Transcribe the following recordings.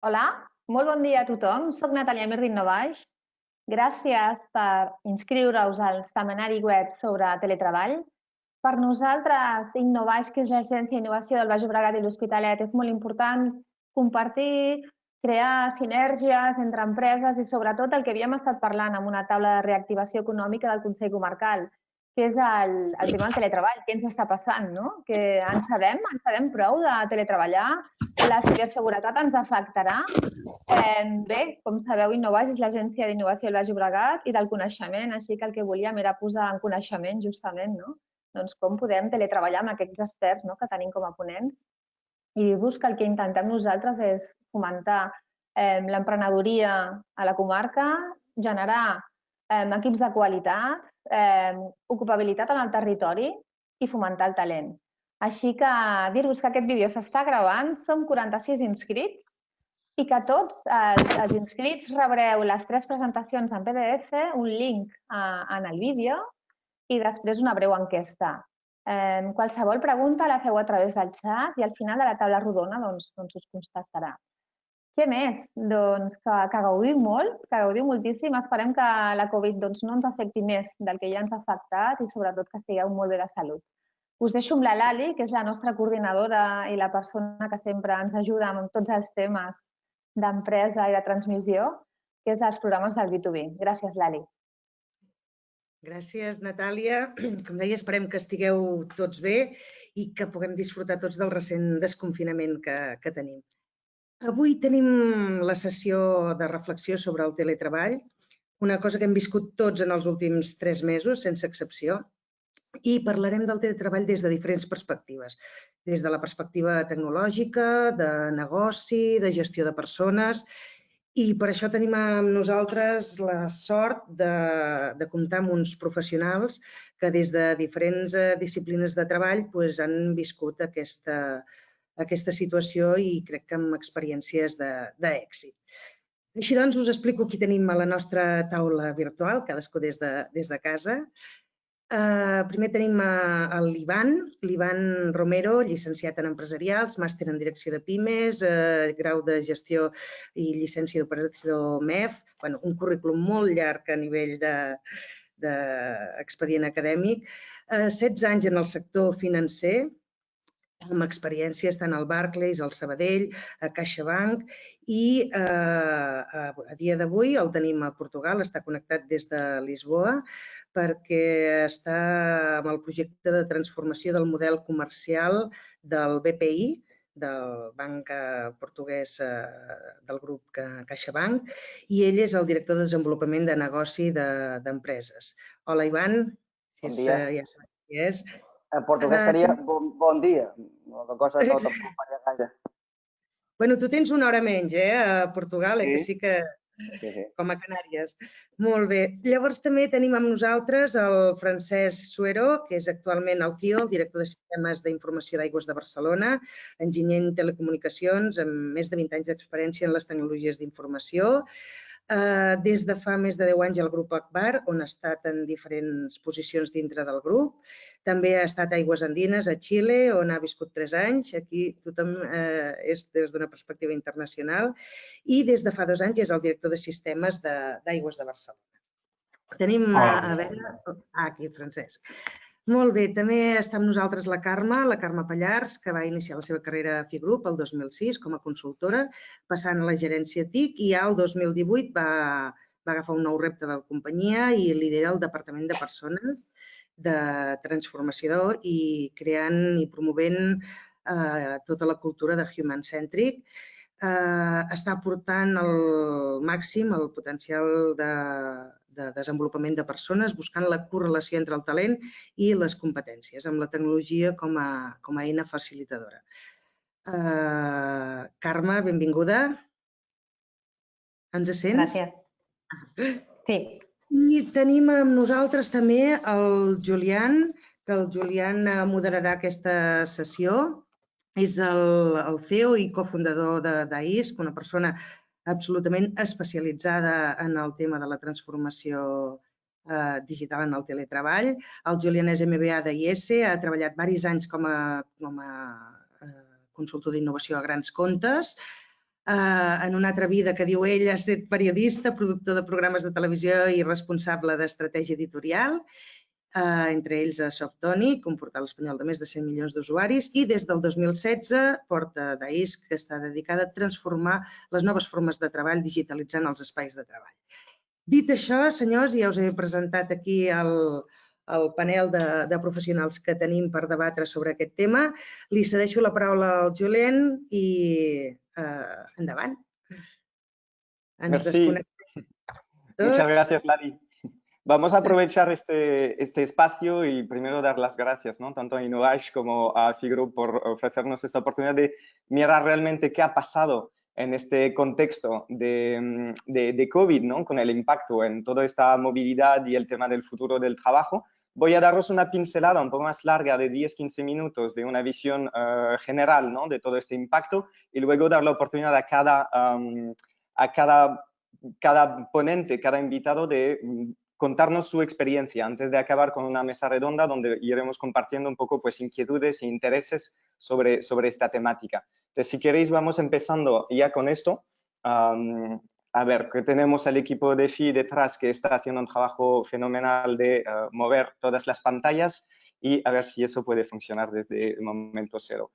Hola, molt bon dia a tothom. Soc Natàlia Mir d'Innovaix. Gràcies per inscriure-us al setmanari web sobre teletreball. Per nosaltres, Innovaix, que és l'agència d'innovació del Baix Llobregat i l'Hospitalet, és molt important compartir, crear sinergies entre empreses i sobretot el que havíem estat parlant en una taula de reactivació econòmica del Consell Comarcal, que és el tema del teletreball. Què ens està passant, no? Que en sabem prou de teletreballar, la ciberseguretat ens afectarà. Bé, com sabeu, Innovaix és l'agència d'innovació del Baix Llobregat i del coneixement, així que el que volíem era posar en coneixement justament, no? Doncs com podem teletreballar amb aquests experts que tenim com a ponents i dir-vos que el que intentem nosaltres és fomentar l'emprenedoria a la comarca, generar equips de qualitat, ocupabilitat en el territori i fomentar el talent. Així que dir-vos que aquest vídeo s'està gravant, som 46 inscrits i que tots els inscrits rebreu les 3 presentacions en PDF, un link en el vídeo i després una breu enquesta. Qualsevol pregunta la feu a través del xat i al final de la taula rodona us contestarà. Què més? Doncs que gaudiu molt, que gaudiu moltíssim. Esperem que la Covid no ens afecti més del que ja ens ha afectat i sobretot que estigueu molt bé de salut. Us deixo amb la Lali, que és la nostra coordinadora i la persona que sempre ens ajuda amb tots els temes d'empresa i de transmissió, que és els programes del B2B. Gràcies, Lali. Gràcies, Natàlia. Com deia, esperem que estigueu tots bé i que puguem disfrutar tots del recent desconfinament que tenim. Avui tenim la sessió de reflexió sobre el teletreball, una cosa que hem viscut tots en els últims 3 mesos, sense excepció, i parlarem del teletreball des de diferents perspectives, des de la perspectiva tecnològica, de negoci, de gestió de persones, i per això tenim amb nosaltres la sort de comptar amb uns professionals que des de diferents disciplines de treball han viscut aquesta situació i crec que amb experiències d'èxit. Així doncs, us explico qui tenim a la nostra taula virtual, cadascú des de casa. Primer tenim l'Ivan Romero, llicenciat en empresarials, màster en direcció de pimes, grau de gestió i llicència d'operació MEF, un currículum molt llarg a nivell d'expedient acadèmic, 16 anys en el sector financer, amb experiències tant al Barclays, al Sabadell, a CaixaBank i a dia d'avui el tenim a Portugal, està connectat des de Lisboa perquè està amb el projecte de transformació del model comercial del BPI, del banc portuguès del grup CaixaBank, i ell és el director de desenvolupament de negoci d'empreses. Hola, Ivan. Bon dia. Ja sabem qui és. En portuguès seria bon dia. La cosa no tampoc falla gaire. Bueno, tu tens una hora menys, a Portugal, que sí que... Sí. Com a Canàries. Molt bé. Llavors també tenim amb nosaltres el Francesc Suero, que és actualment el CIO, el director de Sistemes d'Informació d'Aigües de Barcelona, enginyer en telecomunicacions, amb més de 20 anys d'experiència en les tecnologies d'informació. Des de fa més de 10 anys al grup Akbar, on ha estat en diferents posicions dintre del grup. També ha estat a Aigües Andines, a Xile, on ha viscut 3 anys. Aquí tothom és des d'una perspectiva internacional. I des de fa 2 anys és el director de sistemes d'Aigües de Barcelona. Tenim a veure... Aquí, Francesc. Molt bé, també està amb nosaltres la Carme Pallars, que va iniciar la seva carrera a FIGroup el 2006 com a consultora, passant a la gerència TIC i al 2018 va agafar un nou repte de la companyia i lidera el Departament de Persones de Transformació i creant i promovent tota la cultura de Human Centric. Està aportant al màxim el potencial de desenvolupament de persones, buscant la correlació entre el talent i les competències, amb la tecnologia com a eina facilitadora. Carme, benvinguda. Ens sents? Gràcies. Sí. I tenim amb nosaltres també el Julián, que el Julián moderarà aquesta sessió. És el CEO i cofundador d'AISC, una persona absolutament especialitzada en el tema de la transformació digital en el teletreball. El Julián és MBA d'IS, ha treballat diversos anys com a consultor d'innovació a grans comptes. en una altra vida que diu ell ha estat periodista, productor de programes de televisió i responsable d'estratègia editorial, entre ells a Softonic, un portal espanyol de més de 100 milions d'usuaris, i des del 2016 porta DAISC, que està dedicada a transformar les noves formes de treball digitalitzant els espais de treball. Dit això, senyors, ja us he presentat aquí el panel de professionals que tenim per debatre sobre aquest tema. Li cedeixo la paraula al Julien i endavant. Ens desconnectem tots. Muchas gracias, Lali. Vamos a aprovechar este espacio y primero dar las gracias, ¿no? Tanto a Innovash como a Figroup por ofrecernos esta oportunidad de mirar realmente qué ha pasado en este contexto de COVID, ¿no? Con el impacto en toda esta movilidad y el tema del futuro del trabajo. Voy a daros una pincelada un poco más larga de 10-15 minutos de una visión general, ¿no? De todo este impacto y luego dar la oportunidad a cada ponente, cada invitado de contarnos su experiencia antes de acabar con una mesa redonda donde iremos compartiendo un poco pues, inquietudes e intereses sobre esta temática. Entonces, si queréis, vamos empezando ya con esto. A ver, que tenemos al equipo de FI detrás que está haciendo un trabajo fenomenal de mover todas las pantallas y a ver si eso puede funcionar desde el momento cero.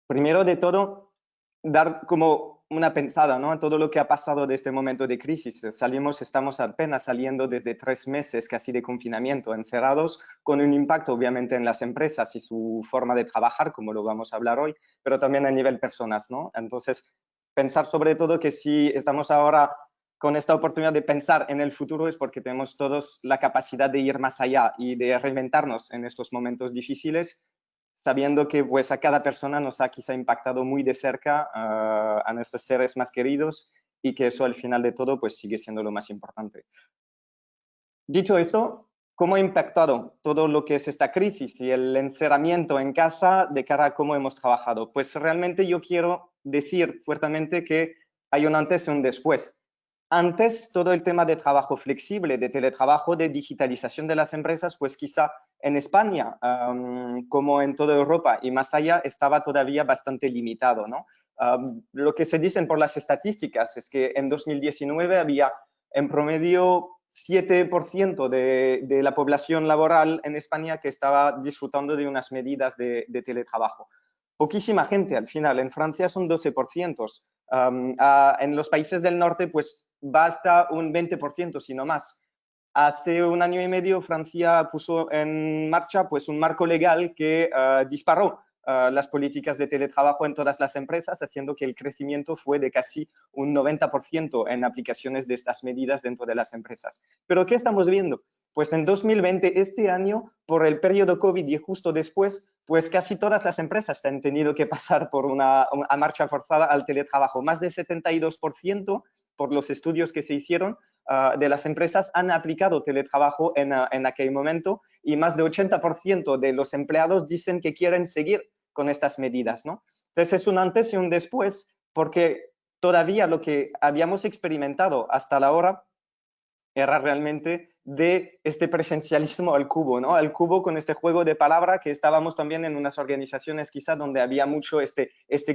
Primero de todo, dar como una pensada, ¿no? A todo lo que ha pasado de este momento de crisis. Estamos apenas saliendo desde 3 meses casi de confinamiento, encerrados, con un impacto obviamente en las empresas y su forma de trabajar, como lo vamos a hablar hoy, pero también a nivel personas, ¿no? Entonces, pensar sobre todo que si estamos ahora con esta oportunidad de pensar en el futuro es porque tenemos todos la capacidad de ir más allá y de reinventarnos en estos momentos difíciles, sabiendo que pues, a cada persona nos ha quizá impactado muy de cerca a nuestros seres más queridos y que eso al final de todo pues, sigue siendo lo más importante. Dicho eso, ¿cómo ha impactado todo lo que es esta crisis y el encerramiento en casa de cara a cómo hemos trabajado? Pues realmente yo quiero decir fuertemente que hay un antes y un después. Antes, todo el tema de trabajo flexible, de teletrabajo, de digitalización de las empresas, pues quizá en España, como en toda Europa y más allá, estaba todavía bastante limitado, ¿no? Lo que se dicen por las estadísticas es que en 2019 había en promedio 7% de la población laboral en España que estaba disfrutando de unas medidas de teletrabajo. Poquísima gente al final, en Francia son 12%. En los países del norte pues va hasta un 20%, si no más. Hace un año y medio Francia puso en marcha pues un marco legal que disparó las políticas de teletrabajo en todas las empresas, haciendo que el crecimiento fue de casi un 90% en aplicaciones de estas medidas dentro de las empresas. ¿Pero qué estamos viendo? Pues en 2020, este año, por el periodo COVID y justo después, pues casi todas las empresas han tenido que pasar por una marcha forzada al teletrabajo. Más de 72% por los estudios que se hicieron de las empresas han aplicado teletrabajo en aquel momento y más de 80% de los empleados dicen que quieren seguir con estas medidas, ¿no? Entonces es un antes y un después porque todavía lo que habíamos experimentado hasta la hora era realmente de este presencialismo al cubo, ¿no? Al cubo con este juego de palabra que estábamos también en unas organizaciones quizá donde había mucho este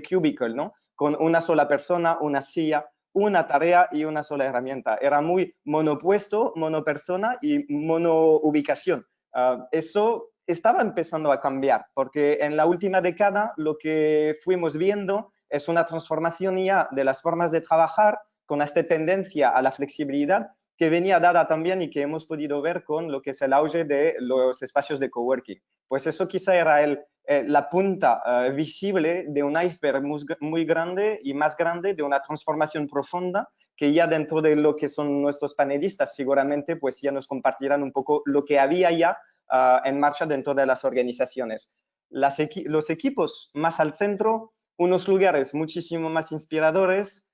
cubicle, ¿no? Con una sola persona, una silla, una tarea y una sola herramienta. Era muy monopuesto, monopersona y monoubicación. Eso estaba empezando a cambiar porque en la última década lo que fuimos viendo es una transformación ya de las formas de trabajar con esta tendencia a la flexibilidad que venía dada también y que hemos podido ver con lo que es el auge de los espacios de coworking. Pues eso quizá era la punta visible de un iceberg muy grande y más grande de una transformación profunda que ya dentro de lo que son nuestros panelistas seguramente pues ya nos compartirán un poco lo que había ya en marcha dentro de las organizaciones. Los equipos más al centro, unos lugares muchísimo más inspiradores,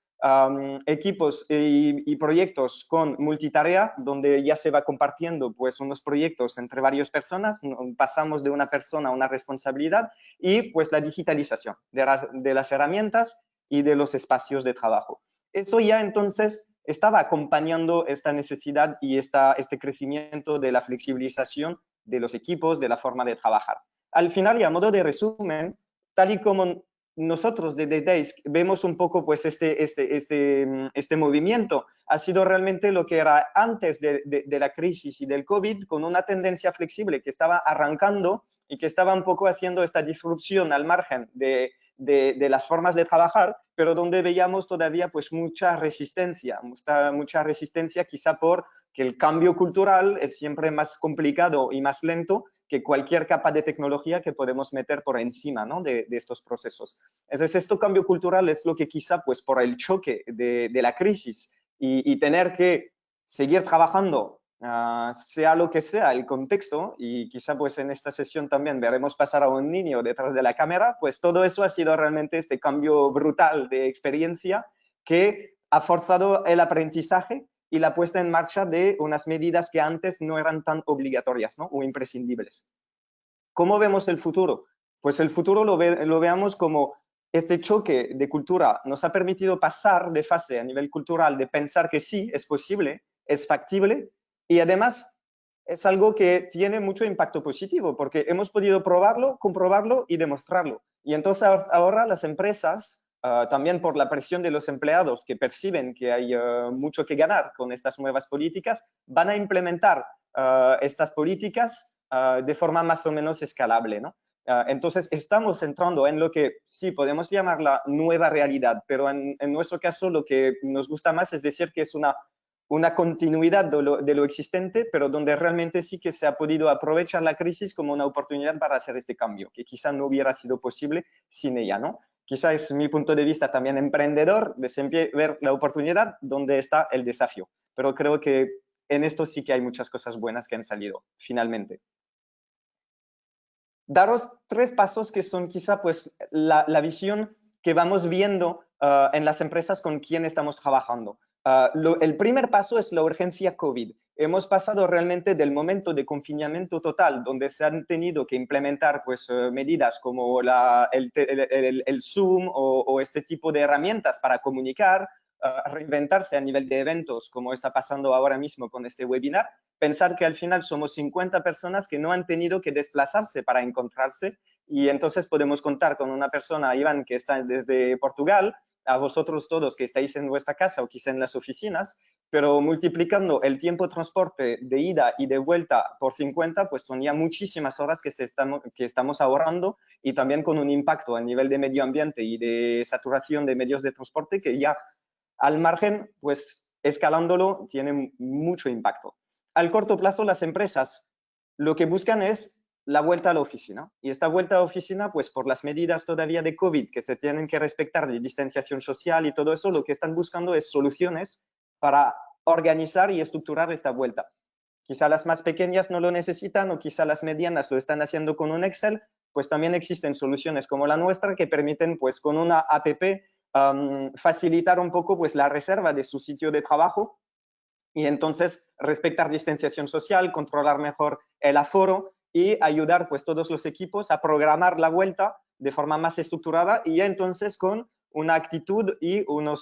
equipos y proyectos con multitarea, donde ya se va compartiendo pues, unos proyectos entre varias personas, pasamos de una persona a una responsabilidad y pues la digitalización de las herramientas y de los espacios de trabajo. Eso ya entonces estaba acompañando esta necesidad y este crecimiento de la flexibilización de los equipos, de la forma de trabajar. Al final, y a modo de resumen, tal y como nosotros de Days vemos un poco pues este movimiento ha sido realmente lo que era antes de la crisis y del COVID, con una tendencia flexible que estaba arrancando y que estaba un poco haciendo esta disrupción al margen de las formas de trabajar, pero donde veíamos todavía pues mucha resistencia quizá por que el cambio cultural es siempre más complicado y más lento que cualquier capa de tecnología que podemos meter por encima, ¿no? de estos procesos. Entonces, este cambio cultural es lo que quizá, pues, por el choque de la crisis y tener que seguir trabajando, sea lo que sea el contexto, y quizá pues en esta sesión también veremos pasar a un niño detrás de la cámara, pues todo eso ha sido realmente este cambio brutal de experiencia que ha forzado el aprendizaje y la puesta en marcha de unas medidas que antes no eran tan obligatorias, ¿no? O imprescindibles. ¿Cómo vemos el futuro? Pues el futuro lo veamos como este choque de cultura nos ha permitido pasar de fase a nivel cultural de pensar que sí, es posible, es factible, y además es algo que tiene mucho impacto positivo porque hemos podido probarlo, comprobarlo y demostrarlo. Y entonces ahora las empresas, también por la presión de los empleados que perciben que hay mucho que ganar con estas nuevas políticas, van a implementar estas políticas de forma más o menos escalable, ¿no? Entonces, estamos entrando en lo que sí podemos llamar la nueva realidad, pero en nuestro caso lo que nos gusta más es decir que es una continuidad de lo existente, pero donde realmente sí que se ha podido aprovechar la crisis como una oportunidad para hacer este cambio, que quizá no hubiera sido posible sin ella, ¿no? Quizá es mi punto de vista también emprendedor, de siempre ver la oportunidad donde está el desafío, pero creo que en esto sí que hay muchas cosas buenas que han salido, finalmente. Daros 3 pasos que son quizá pues la visión que vamos viendo en las empresas con quien estamos trabajando. El primer paso es la urgencia COVID. Hemos pasado realmente del momento de confinamiento total, donde se han tenido que implementar pues, medidas como el Zoom o este tipo de herramientas para comunicar, reinventarse a nivel de eventos, como está pasando ahora mismo con este webinar, pensar que al final somos 50 personas que no han tenido que desplazarse para encontrarse, y entonces podemos contar con una persona, Iván, que está desde Portugal, a vosotros todos que estáis en vuestra casa o quizá en las oficinas, pero multiplicando el tiempo de transporte de ida y de vuelta por 50, pues son ya muchísimas horas que estamos ahorrando, y también con un impacto a nivel de medio ambiente y de saturación de medios de transporte que ya al margen, pues escalándolo tiene mucho impacto. Al corto plazo, las empresas lo que buscan es la vuelta a la oficina. Y esta vuelta a la oficina, pues por las medidas todavía de COVID que se tienen que respetar, de distanciación social y todo eso, lo que están buscando es soluciones para organizar y estructurar esta vuelta. Quizá las más pequeñas no lo necesitan, o quizá las medianas lo están haciendo con un Excel, pues también existen soluciones como la nuestra que permiten, pues con una app, facilitar un poco pues la reserva de su sitio de trabajo, y entonces respetar distanciación social, controlar mejor el aforo y ayudar pues todos los equipos a programar la vuelta de forma más estructurada, y ya entonces con una actitud y una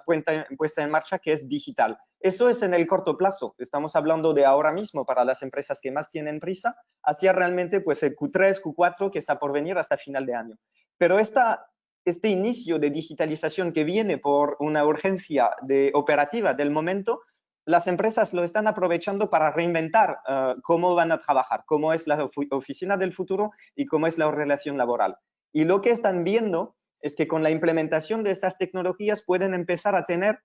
puesta en marcha que es digital. Eso es en el corto plazo. Estamos hablando de ahora mismo para las empresas que más tienen prisa, hacia realmente pues el Q3, Q4 que está por venir hasta final de año. Pero este inicio de digitalización que viene por una urgencia operativa del momento, las empresas lo están aprovechando para reinventar cómo van a trabajar, cómo es la oficina del futuro y cómo es la relación laboral. Y lo que están viendo es que con la implementación de estas tecnologías pueden empezar a tener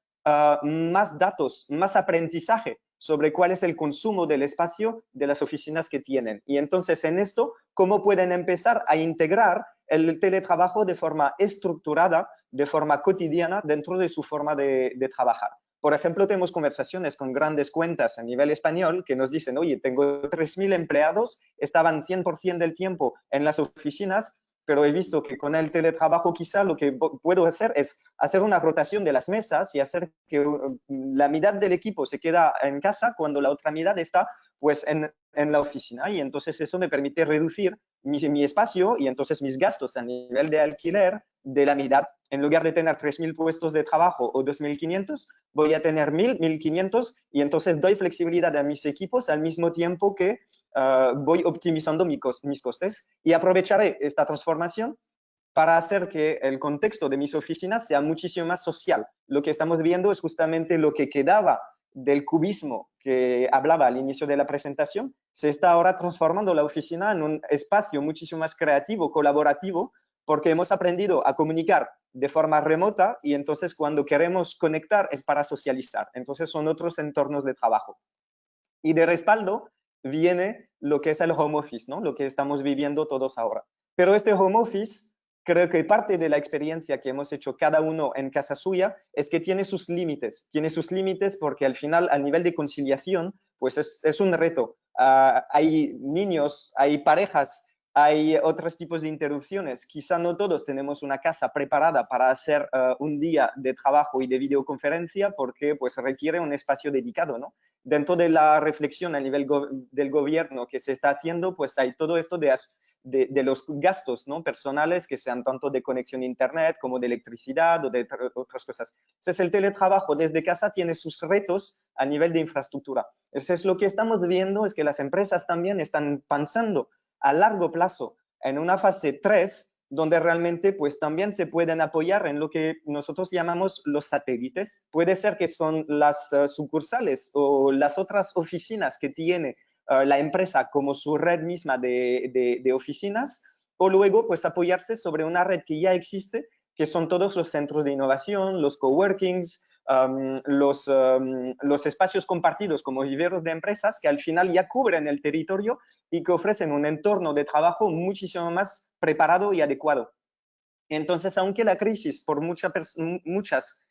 más datos, más aprendizaje sobre cuál es el consumo del espacio de las oficinas que tienen. Y entonces en esto, cómo pueden empezar a integrar el teletrabajo de forma estructurada, de forma cotidiana dentro de su forma de trabajar. Por ejemplo, tenemos conversaciones con grandes cuentas a nivel español que nos dicen, oye, tengo 3.000 empleados, estaban 100% del tiempo en las oficinas, pero he visto que con el teletrabajo quizá lo que puedo hacer es hacer una rotación de las mesas y hacer que la mitad del equipo se queda en casa cuando la otra mitad está pues en la oficina, y entonces eso me permite reducir mi espacio y entonces mis gastos a nivel de alquiler de la mitad. En lugar de tener 3.000 puestos de trabajo o 2.500, voy a tener 1.000, 1.500, y entonces doy flexibilidad a mis equipos al mismo tiempo que voy optimizando mis costes, y aprovecharé esta transformación para hacer que el contexto de mis oficinas sea muchísimo más social. Lo que estamos viendo es justamente lo que quedaba del cubismo que hablaba al inicio de la presentación, se está ahora transformando la oficina en un espacio muchísimo más creativo, colaborativo, porque hemos aprendido a comunicar de forma remota y entonces cuando queremos conectar es para socializar. Entonces son otros entornos de trabajo. Y de respaldo viene lo que es el home office, ¿no? Lo que estamos viviendo todos ahora. Pero este home office, creo que parte de la experiencia que hemos hecho cada uno en casa suya es que tiene sus límites. Tiene sus límites porque al final, a nivel de conciliación, pues es un reto. Hay niños, hay parejas, hay otros tipos de interrupciones. Quizá no todos tenemos una casa preparada para hacer un día de trabajo y de videoconferencia porque pues requiere un espacio dedicado, ¿no? Dentro de la reflexión a nivel del gobierno que se está haciendo, pues hay todo esto de los gastos, ¿no? Personales, que sean tanto de conexión a internet como de electricidad o de otras cosas. Entonces, el teletrabajo desde casa tiene sus retos a nivel de infraestructura. Entonces, lo que estamos viendo es que las empresas también están pensando a largo plazo en una fase 3, donde realmente pues también se pueden apoyar en lo que nosotros llamamos los satélites. Puede ser que son las sucursales o las otras oficinas que tiene la empresa como su red misma de oficinas, o luego pues apoyarse sobre una red que ya existe, que son todos los centros de innovación, los coworkings, los espacios compartidos como viveros de empresas que al final ya cubren el territorio y que ofrecen un entorno de trabajo muchísimo más preparado y adecuado. Entonces, aunque la crisis por muchas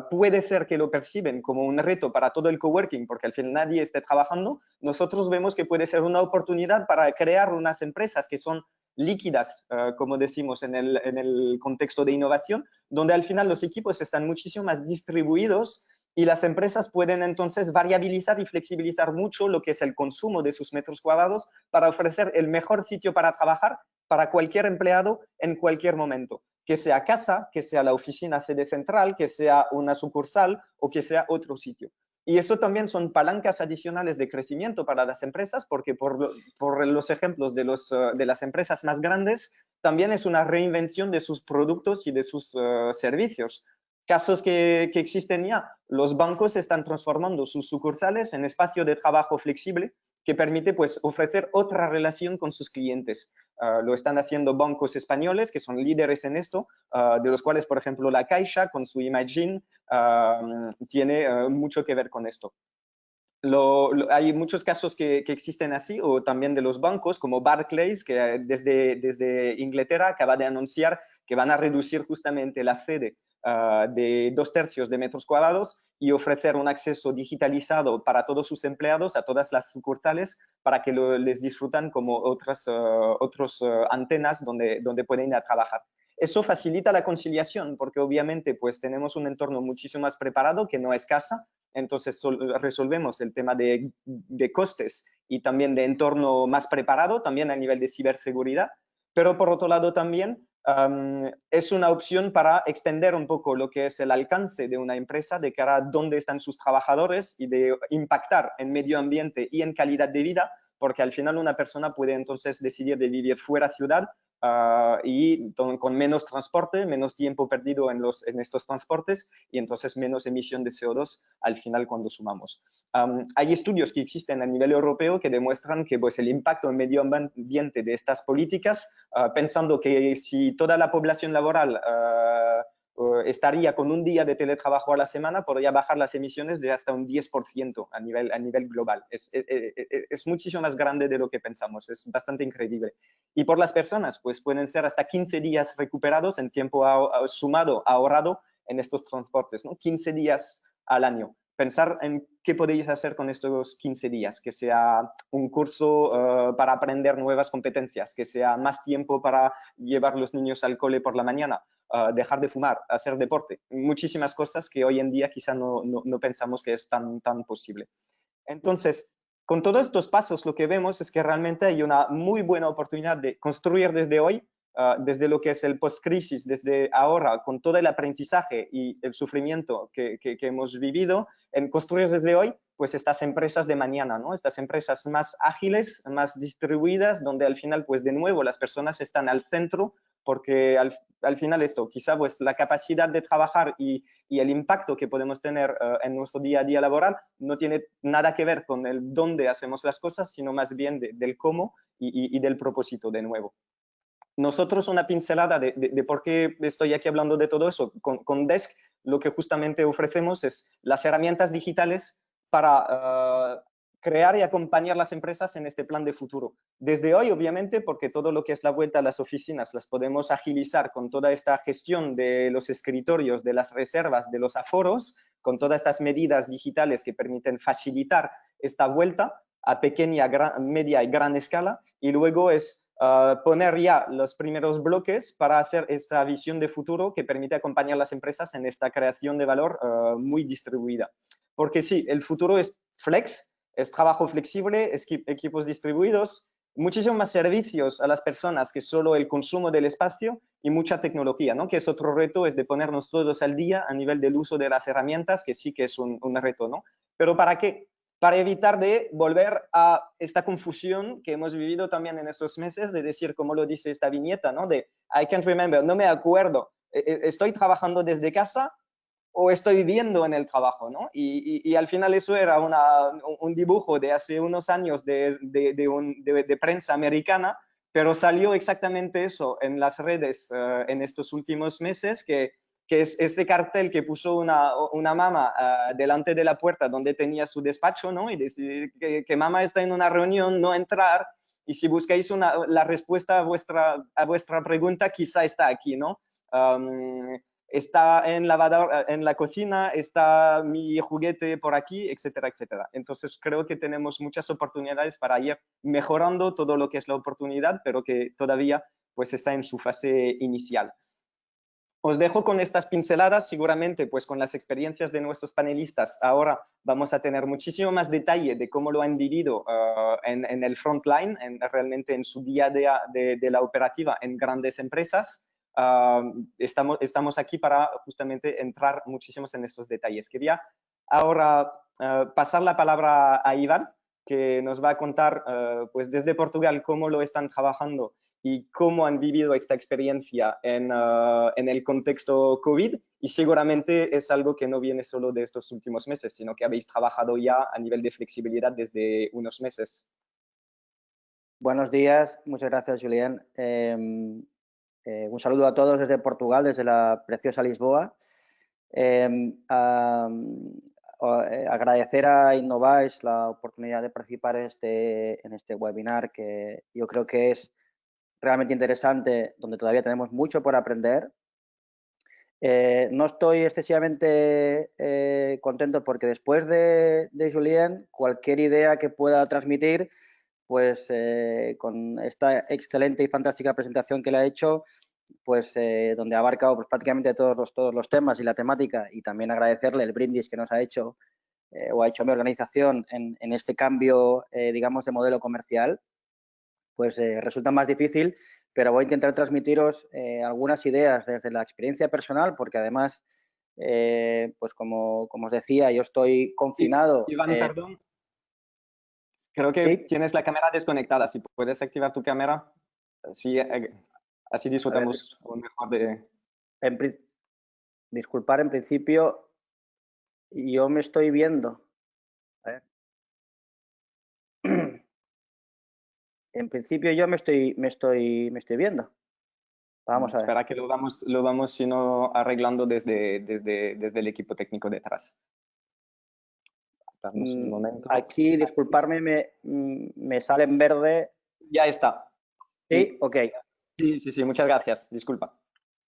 puede ser que lo perciben como un reto para todo el coworking, porque al final nadie esté trabajando, nosotros vemos que puede ser una oportunidad para crear unas empresas que son líquidas, como decimos en el contexto de innovación, donde al final los equipos están muchísimo más distribuidos y las empresas pueden entonces variabilizar y flexibilizar mucho lo que es el consumo de sus metros cuadrados para ofrecer el mejor sitio para trabajar para cualquier empleado en cualquier momento, que sea casa, que sea la oficina sede central, que sea una sucursal o que sea otro sitio. Y eso también son palancas adicionales de crecimiento para las empresas, porque por los ejemplos de las empresas más grandes, también es una reinvención de sus productos y de sus servicios. Casos que existen ya, los bancos están transformando sus sucursales en espacio de trabajo flexible que permite pues, ofrecer otra relación con sus clientes. Lo están haciendo bancos españoles que son líderes en esto, de los cuales, por ejemplo, la Caixa con su Imagine tiene mucho que ver con esto. Hay muchos casos que existen así, o también de los bancos, como Barclays, que desde Inglaterra acaba de anunciar que van a reducir justamente la sede de 2/3 de metros cuadrados y ofrecer un acceso digitalizado para todos sus empleados a todas las sucursales para que les disfrutan como otras antenas donde pueden ir a trabajar. Eso facilita la conciliación porque obviamente pues tenemos un entorno muchísimo más preparado que no es casa, entonces resolvemos el tema de costes y también de entorno más preparado, también a nivel de ciberseguridad, pero por otro lado también es una opción para extender un poco lo que es el alcance de una empresa de cara a dónde están sus trabajadores y de impactar en medio ambiente y en calidad de vida, porque al final una persona puede entonces decidir de vivir fuera ciudad y con menos transporte, menos tiempo perdido en estos transportes y entonces menos emisión de CO2 al final cuando sumamos. Hay estudios que existen a nivel europeo que demuestran que pues, el impacto en medio ambiente de estas políticas, pensando que si toda la población laboral estaría con un día de teletrabajo a la semana, podría bajar las emisiones de hasta un 10% a nivel global. Es muchísimo más grande de lo que pensamos, es bastante increíble. Y por las personas, pues pueden ser hasta 15 días recuperados en tiempo sumado, ahorrado en estos transportes, ¿no? 15 días al año. Pensar en qué podéis hacer con estos 15 días, que sea un curso para aprender nuevas competencias, que sea más tiempo para llevar los niños al cole por la mañana, dejar de fumar, hacer deporte, muchísimas cosas que hoy en día quizá no pensamos que es tan posible. Entonces, con todos estos pasos lo que vemos es que realmente hay una muy buena oportunidad de construir desde hoy desde lo que es el post-crisis, desde ahora, con todo el aprendizaje y el sufrimiento que hemos vivido, en construir desde hoy, pues estas empresas de mañana, ¿no? Estas empresas más ágiles, más distribuidas, donde al final, pues de nuevo, las personas están al centro, porque al final esto, quizá pues la capacidad de trabajar y el impacto que podemos tener en nuestro día a día laboral no tiene nada que ver con el dónde hacemos las cosas, sino más bien del cómo y del propósito de nuevo. Nosotros una pincelada de por qué estoy aquí hablando de todo eso. Con Desk lo que justamente ofrecemos es las herramientas digitales para crear y acompañar las empresas en este plan de futuro. Desde hoy, obviamente, porque todo lo que es la vuelta a las oficinas las podemos agilizar con toda esta gestión de los escritorios, de las reservas, de los aforos, con todas estas medidas digitales que permiten facilitar esta vuelta a pequeña, media y gran escala. Y luego es poner ya los primeros bloques para hacer esta visión de futuro que permite acompañar a las empresas en esta creación de valor muy distribuida. Porque sí, el futuro es flex, es trabajo flexible, es equipos distribuidos, muchísimos más servicios a las personas que solo el consumo del espacio y mucha tecnología, ¿no? Que es otro reto, es de ponernos todos al día a nivel del uso de las herramientas, que sí que es un reto, ¿no? Pero ¿para qué? Para evitar de volver a esta confusión que hemos vivido también en estos meses, de decir, como lo dice esta viñeta, ¿no? De I can't remember, no me acuerdo, estoy trabajando desde casa o estoy viviendo en el trabajo, ¿no? Y al final eso era un dibujo de hace unos años de prensa americana, pero salió exactamente eso en las redes en estos últimos meses, que es este cartel que puso una mamá delante de la puerta donde tenía su despacho, ¿no? Y decir que mamá está en una reunión, no entrar. Y si buscáis la respuesta a vuestra pregunta, quizá está aquí, ¿no? Está en la cocina, está mi juguete por aquí, etcétera, etcétera. Entonces creo que tenemos muchas oportunidades para ir mejorando todo lo que es la oportunidad, pero que todavía pues está en su fase inicial. Os dejo con estas pinceladas, seguramente pues con las experiencias de nuestros panelistas. Ahora vamos a tener muchísimo más detalle de cómo lo han vivido en el frontline, realmente en su día a día de la operativa en grandes empresas. Estamos aquí para justamente entrar muchísimos en estos detalles. Quería ahora pasar la palabra a Iván, que nos va a contar pues desde Portugal cómo lo están trabajando y cómo han vivido esta experiencia en el contexto COVID, y seguramente es algo que no viene solo de estos últimos meses, sino que habéis trabajado ya a nivel de flexibilidad desde unos meses. Buenos días, muchas gracias, Julián. Un saludo a todos desde Portugal, desde la preciosa Lisboa. Agradecer a Innovage la oportunidad de participar en este webinar, que yo creo que es realmente interesante, donde todavía tenemos mucho por aprender. No estoy excesivamente contento porque después de Julien, cualquier idea que pueda transmitir, pues con esta excelente y fantástica presentación que le ha hecho, pues donde ha abarcado pues, prácticamente todos los temas y la temática, y también agradecerle el brindis que nos ha hecho o ha hecho mi organización en este cambio, digamos, de modelo comercial, pues resulta más difícil, pero voy a intentar transmitiros algunas ideas desde la experiencia personal, porque además, pues como os decía, yo estoy confinado. Iván, perdón. Creo que ¿sí? tienes la cámara desconectada. Si puedes activar tu cámara, así disfrutamos aún mejor de... Disculpar, en principio yo me estoy viendo. A ver. En principio yo me estoy viendo. Vamos a ver. Espera que lo vamos sino arreglando desde el equipo técnico detrás. Darnos un momento. Aquí, disculparme, me sale en verde. Ya está. Sí, ok. Sí, muchas gracias. Disculpa.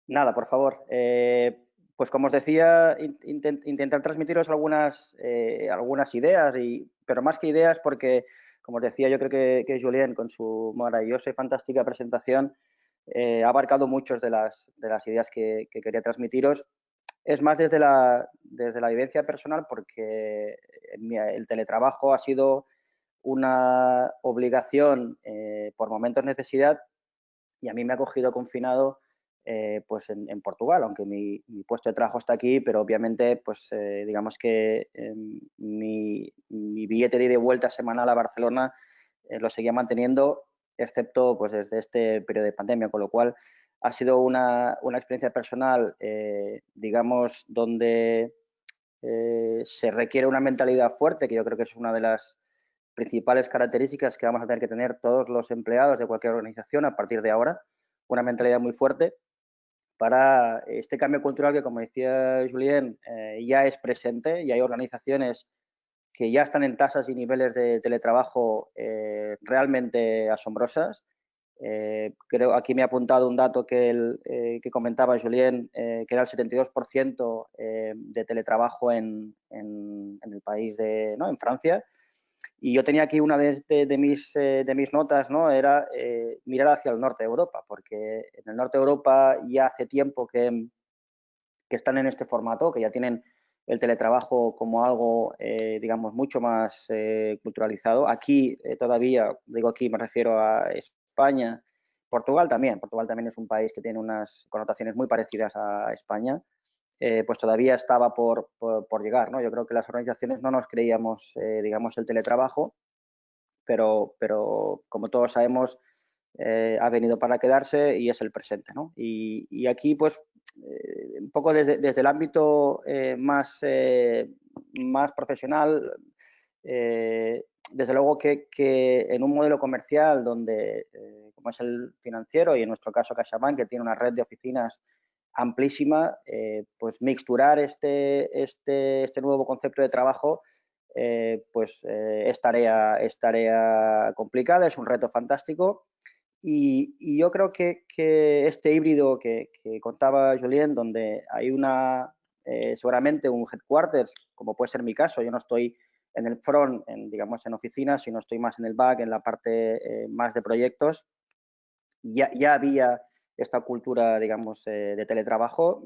Nada, por favor. Pues como os decía, intentar transmitiros algunas ideas, pero más que ideas, porque, como os decía, yo creo que Julien, con su maravillosa y fantástica presentación, ha abarcado muchas de las ideas que quería transmitiros. Es más desde la vivencia personal, porque el teletrabajo ha sido una obligación por momentos necesidad, y a mí me ha cogido confinado pues en Portugal, aunque mi puesto de trabajo está aquí, pero obviamente pues digamos que mi billete de ida y vuelta semanal a Barcelona lo seguía manteniendo, excepto pues desde este periodo de pandemia, con lo cual ha sido una experiencia personal, digamos, donde se requiere una mentalidad fuerte, que yo creo que es una de las principales características que vamos a tener que tener todos los empleados de cualquier organización a partir de ahora, una mentalidad muy fuerte para este cambio cultural que, como decía Julien, ya es presente y hay organizaciones que ya están en tasas y niveles de teletrabajo realmente asombrosas. Creo, aquí me ha apuntado un dato que comentaba Julien, que era el 72% de teletrabajo en el país ¿no? En Francia. Y yo tenía aquí una de mis notas, ¿no? Era mirar hacia el norte de Europa, porque en el norte de Europa ya hace tiempo que están en este formato, que ya tienen el teletrabajo como algo, digamos, mucho más culturalizado. Aquí todavía, digo aquí, me refiero a España, Portugal también es un país que tiene unas connotaciones muy parecidas a España, pues todavía estaba por llegar, ¿no? Yo creo que las organizaciones no nos creíamos, digamos, el teletrabajo, pero como todos sabemos, ha venido para quedarse y es el presente, ¿no? Y aquí, pues, un poco desde el ámbito más profesional, desde luego que en un modelo comercial donde, como es el financiero y en nuestro caso CaixaBank, que tiene una red de oficinas amplísima, pues mixturar este nuevo concepto de trabajo pues es tarea complicada, es un reto fantástico y yo creo que este híbrido que contaba Julien, donde hay seguramente un headquarters, como puede ser mi caso, yo no estoy en el front, digamos en oficinas, sino estoy más en el back, en la parte más de proyectos, ya había esta cultura, digamos, de teletrabajo.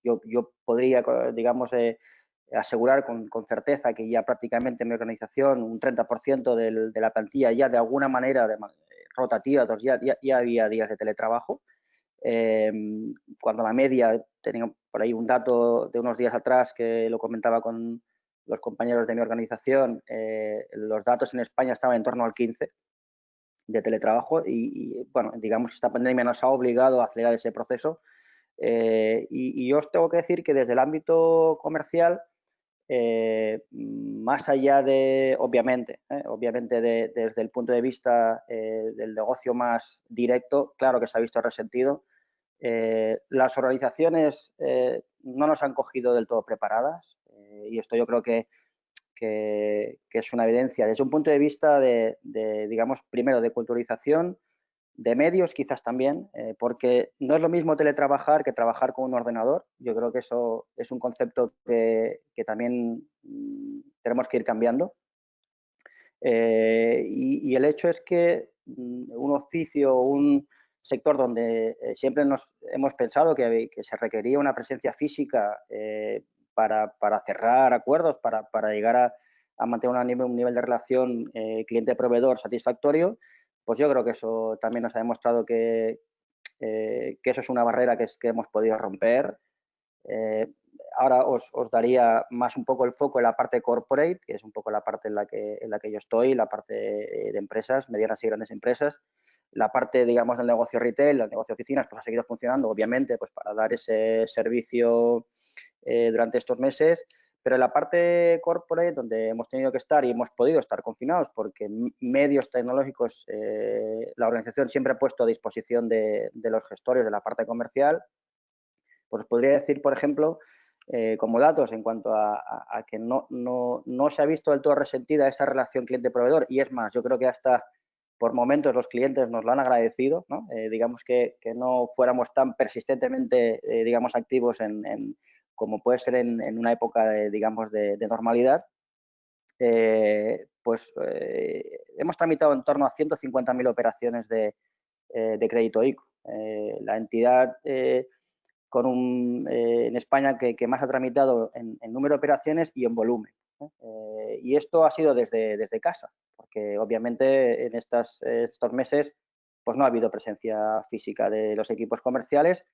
Yo podría, digamos, asegurar con certeza que ya prácticamente en mi organización un 30% de la plantilla ya de alguna manera rotativa, ya había días de teletrabajo. Cuando la media, tenía por ahí un dato de unos días atrás que lo comentaba con los compañeros de mi organización, los datos en España estaban en torno al 15% de teletrabajo y bueno, digamos que esta pandemia nos ha obligado a acelerar ese proceso y yo os tengo que decir que desde el ámbito comercial, más allá de, obviamente desde el punto de vista del negocio más directo, claro que se ha visto resentido. Las organizaciones no nos han cogido del todo preparadas y esto yo creo que es una evidencia desde un punto de vista digamos, primero de culturalización, de medios quizás también, porque no es lo mismo teletrabajar que trabajar con un ordenador. Yo creo que eso es un concepto que también tenemos que ir cambiando. Y el hecho es que un oficio, un sector donde siempre nos hemos pensado que se requería una presencia física para cerrar acuerdos, para llegar a mantener un nivel de relación cliente-proveedor satisfactorio, pues yo creo que eso también nos ha demostrado que eso es una barrera que hemos podido romper. Ahora os daría más un poco el foco en la parte corporate, que es un poco la parte en la que yo estoy, la parte de empresas, medianas y grandes empresas. La parte, digamos, del negocio retail, el negocio de oficinas, pues ha seguido funcionando, obviamente, pues para dar ese servicio durante estos meses. Pero en la parte corporate, donde hemos tenido que estar y hemos podido estar confinados, porque medios tecnológicos la organización siempre ha puesto a disposición de los gestores de la parte comercial, pues podría decir, por ejemplo, como datos en cuanto a que no se ha visto del todo resentida esa relación cliente-proveedor y es más, yo creo que hasta por momentos los clientes nos lo han agradecido, ¿no? Digamos que no fuéramos tan persistentemente, digamos, activos como puede ser en una época, digamos, de normalidad. Pues hemos tramitado en torno a 150.000 operaciones de crédito ICO. La entidad en España que más ha tramitado en número de operaciones y en volumen. Y esto ha sido desde casa, porque obviamente en estos meses pues no ha habido presencia física de los equipos comerciales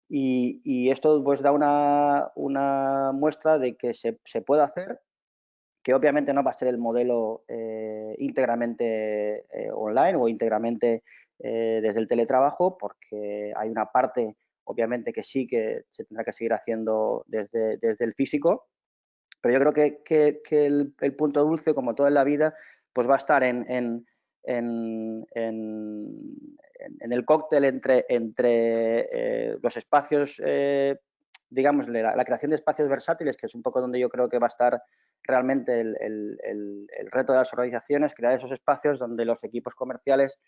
y esto pues da una muestra de que se puede hacer, que obviamente no va a ser el modelo íntegramente online o íntegramente desde el teletrabajo, porque hay una parte obviamente que sí que se tendrá que seguir haciendo desde el físico, pero yo creo que el punto dulce, como todo en la vida, pues va a estar en el cóctel entre los espacios, digamos, la creación de espacios versátiles, que es un poco donde yo creo que va a estar realmente el reto de las organizaciones, crear esos espacios donde los equipos comerciales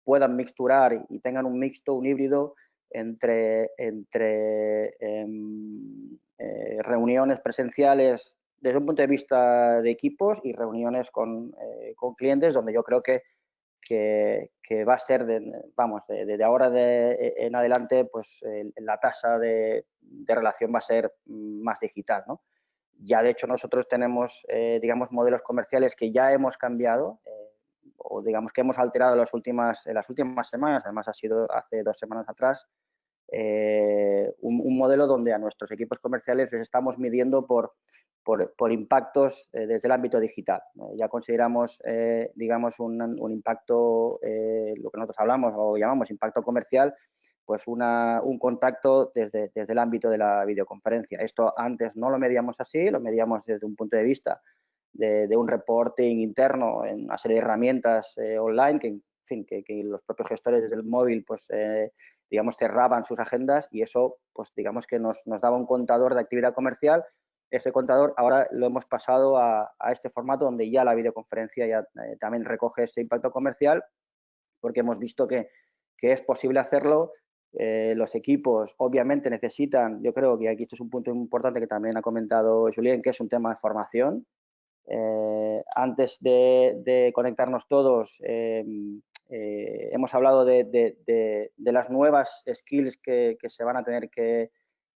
puedan mixturar y tengan un mixto, un híbrido entre reuniones presenciales desde un punto de vista de equipos y reuniones con clientes, donde yo creo que va a ser, desde ahora en adelante, pues la tasa de relación va a ser más digital, ¿no? Ya, de hecho, nosotros tenemos, digamos, modelos comerciales que ya hemos cambiado o, digamos, que hemos alterado en las últimas semanas, además ha sido hace 2 semanas atrás, un modelo donde a nuestros equipos comerciales les estamos midiendo por impactos desde el ámbito digital. Ya consideramos, digamos, un impacto, lo que nosotros hablamos o llamamos impacto comercial, pues un contacto desde el ámbito de la videoconferencia. Esto antes no lo medíamos así, lo medíamos desde un punto de vista de un reporting interno en una serie de herramientas online que, en fin, que los propios gestores desde el móvil, pues, digamos, cerraban sus agendas y eso, pues, digamos que nos daba un contador de actividad comercial. Ese contador ahora lo hemos pasado a este formato donde ya la videoconferencia ya también recoge ese impacto comercial, porque hemos visto que es posible hacerlo. Los equipos obviamente necesitan, yo creo que aquí esto es un punto importante que también ha comentado Julien, que es un tema de formación. Antes de conectarnos todos, hemos hablado de las nuevas skills que se van a tener que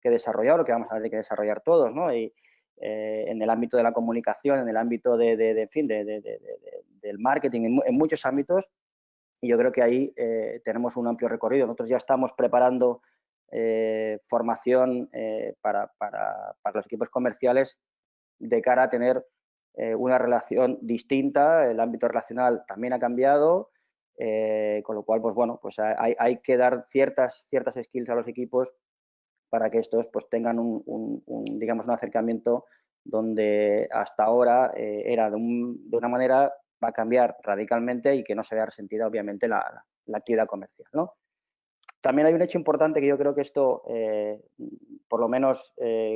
desarrollar o que vamos a tener que desarrollar todos, ¿no? Y en el ámbito de la comunicación, en el ámbito del marketing, en muchos ámbitos, y yo creo que ahí tenemos un amplio recorrido. Nosotros ya estamos preparando formación para los equipos comerciales de cara a tener una relación distinta. El ámbito relacional también ha cambiado, con lo cual, pues bueno, pues hay que dar ciertas skills a los equipos para que estos pues tengan digamos, un acercamiento donde hasta ahora era de una manera, va a cambiar radicalmente y que no se vea resentida, obviamente, la actividad comercial, ¿no? También hay un hecho importante que yo creo que esto, por lo menos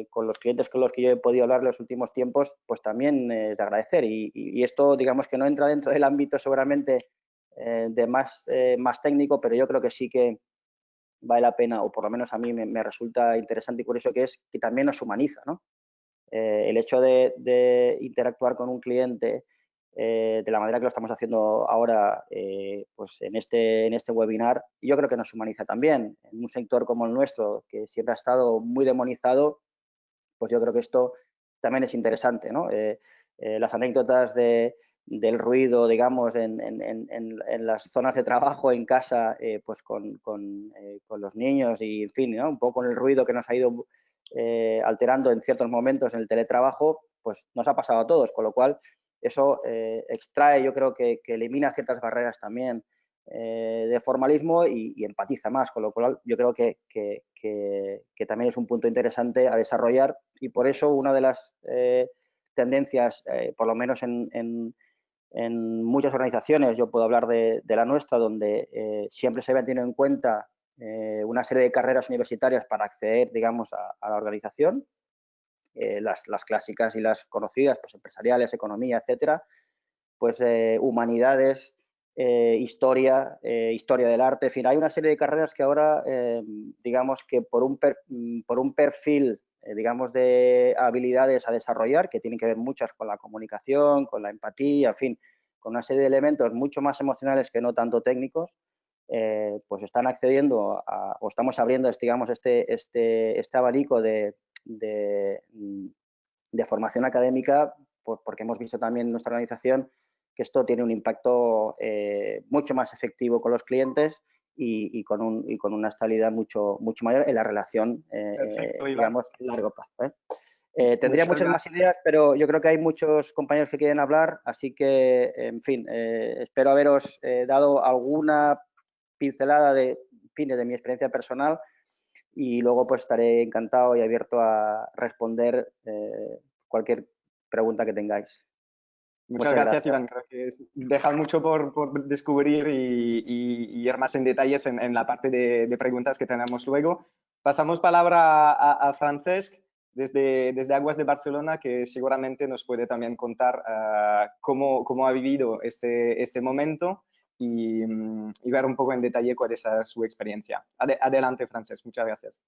con los clientes con los que yo he podido hablar en los últimos tiempos, pues también es de agradecer. Y esto, digamos, que no entra dentro del ámbito seguramente de más técnico, pero yo creo que sí que vale la pena, o por lo menos a mí me resulta interesante y curioso, que es que también nos humaniza, ¿no? El hecho de interactuar con un cliente de la manera que lo estamos haciendo ahora, pues en este webinar, yo creo que nos humaniza también. En un sector como el nuestro, que siempre ha estado muy demonizado, pues yo creo que esto también es interesante, ¿no? Las anécdotas del ruido, digamos, en las zonas de trabajo, en casa, pues con los niños y, en fin, ¿no? Un poco con el ruido que nos ha ido alterando en ciertos momentos en el teletrabajo, pues nos ha pasado a todos, con lo cual eso extrae, yo creo que elimina ciertas barreras también de formalismo y empatiza más, con lo cual yo creo que también es un punto interesante a desarrollar y por eso una de las tendencias, por lo menos en muchas organizaciones, yo puedo hablar de la nuestra, donde siempre se habían tenido en cuenta una serie de carreras universitarias para acceder, digamos, a la organización, las clásicas y las conocidas, pues empresariales, economía, etcétera, pues humanidades, historia del arte, en fin, hay una serie de carreras que ahora, digamos que por un perfil, digamos, de habilidades a desarrollar, que tienen que ver muchas con la comunicación, con la empatía, en fin, con una serie de elementos mucho más emocionales que no tanto técnicos, pues están accediendo o estamos abriendo, digamos, este abanico de formación académica, porque hemos visto también en nuestra organización que esto tiene un impacto mucho más efectivo con los clientes y con una estabilidad mucho mayor en la relación, digamos, a largo plazo. Tendría muchas más ideas, pero yo creo que hay muchos compañeros que quieren hablar, así que, en fin, espero haberos dado alguna pincelada de mi experiencia personal y luego pues estaré encantado y abierto a responder cualquier pregunta que tengáis. Muchas gracias, Iván. Creo que deja mucho por descubrir y ir más en detalles en la parte de preguntas que tenemos luego. Pasamos palabra a Francesc desde Aguas de Barcelona, que seguramente nos puede también contar cómo ha vivido este momento y ver un poco en detalle cuál es su experiencia. Adelante, Francesc. Muchas gracias.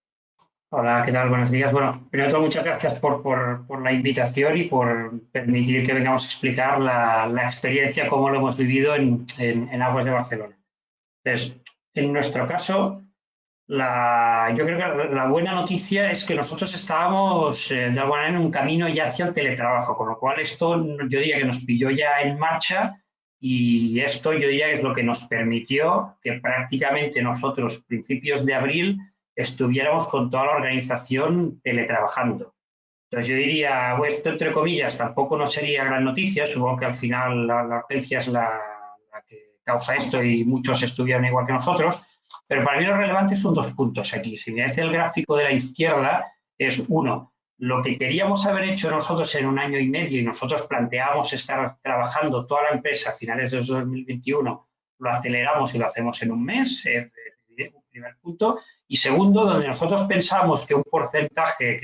Hola, ¿qué tal? Buenos días. Bueno, primero de todo, muchas gracias por la invitación y por permitir que vengamos a explicar la experiencia, cómo lo hemos vivido en Aguas de Barcelona. Entonces, en nuestro caso, yo creo que la buena noticia es que nosotros estábamos de alguna manera en un camino ya hacia el teletrabajo, con lo cual esto yo diría que nos pilló ya en marcha y esto yo diría que es lo que nos permitió que prácticamente nosotros, principios de abril, estuviéramos con toda la organización teletrabajando. Entonces yo diría, esto entre comillas tampoco no sería gran noticia, supongo que al final la urgencia es la que causa esto y muchos estuvieron igual que nosotros, pero para mí lo relevante son dos puntos aquí. Si miráis el gráfico de la izquierda, es uno, lo que queríamos haber hecho nosotros en 1 año y medio y nosotros planteábamos estar trabajando toda la empresa a finales de 2021, lo aceleramos y lo hacemos en 1 mes, primer punto. Y segundo, donde nosotros pensamos que un porcentaje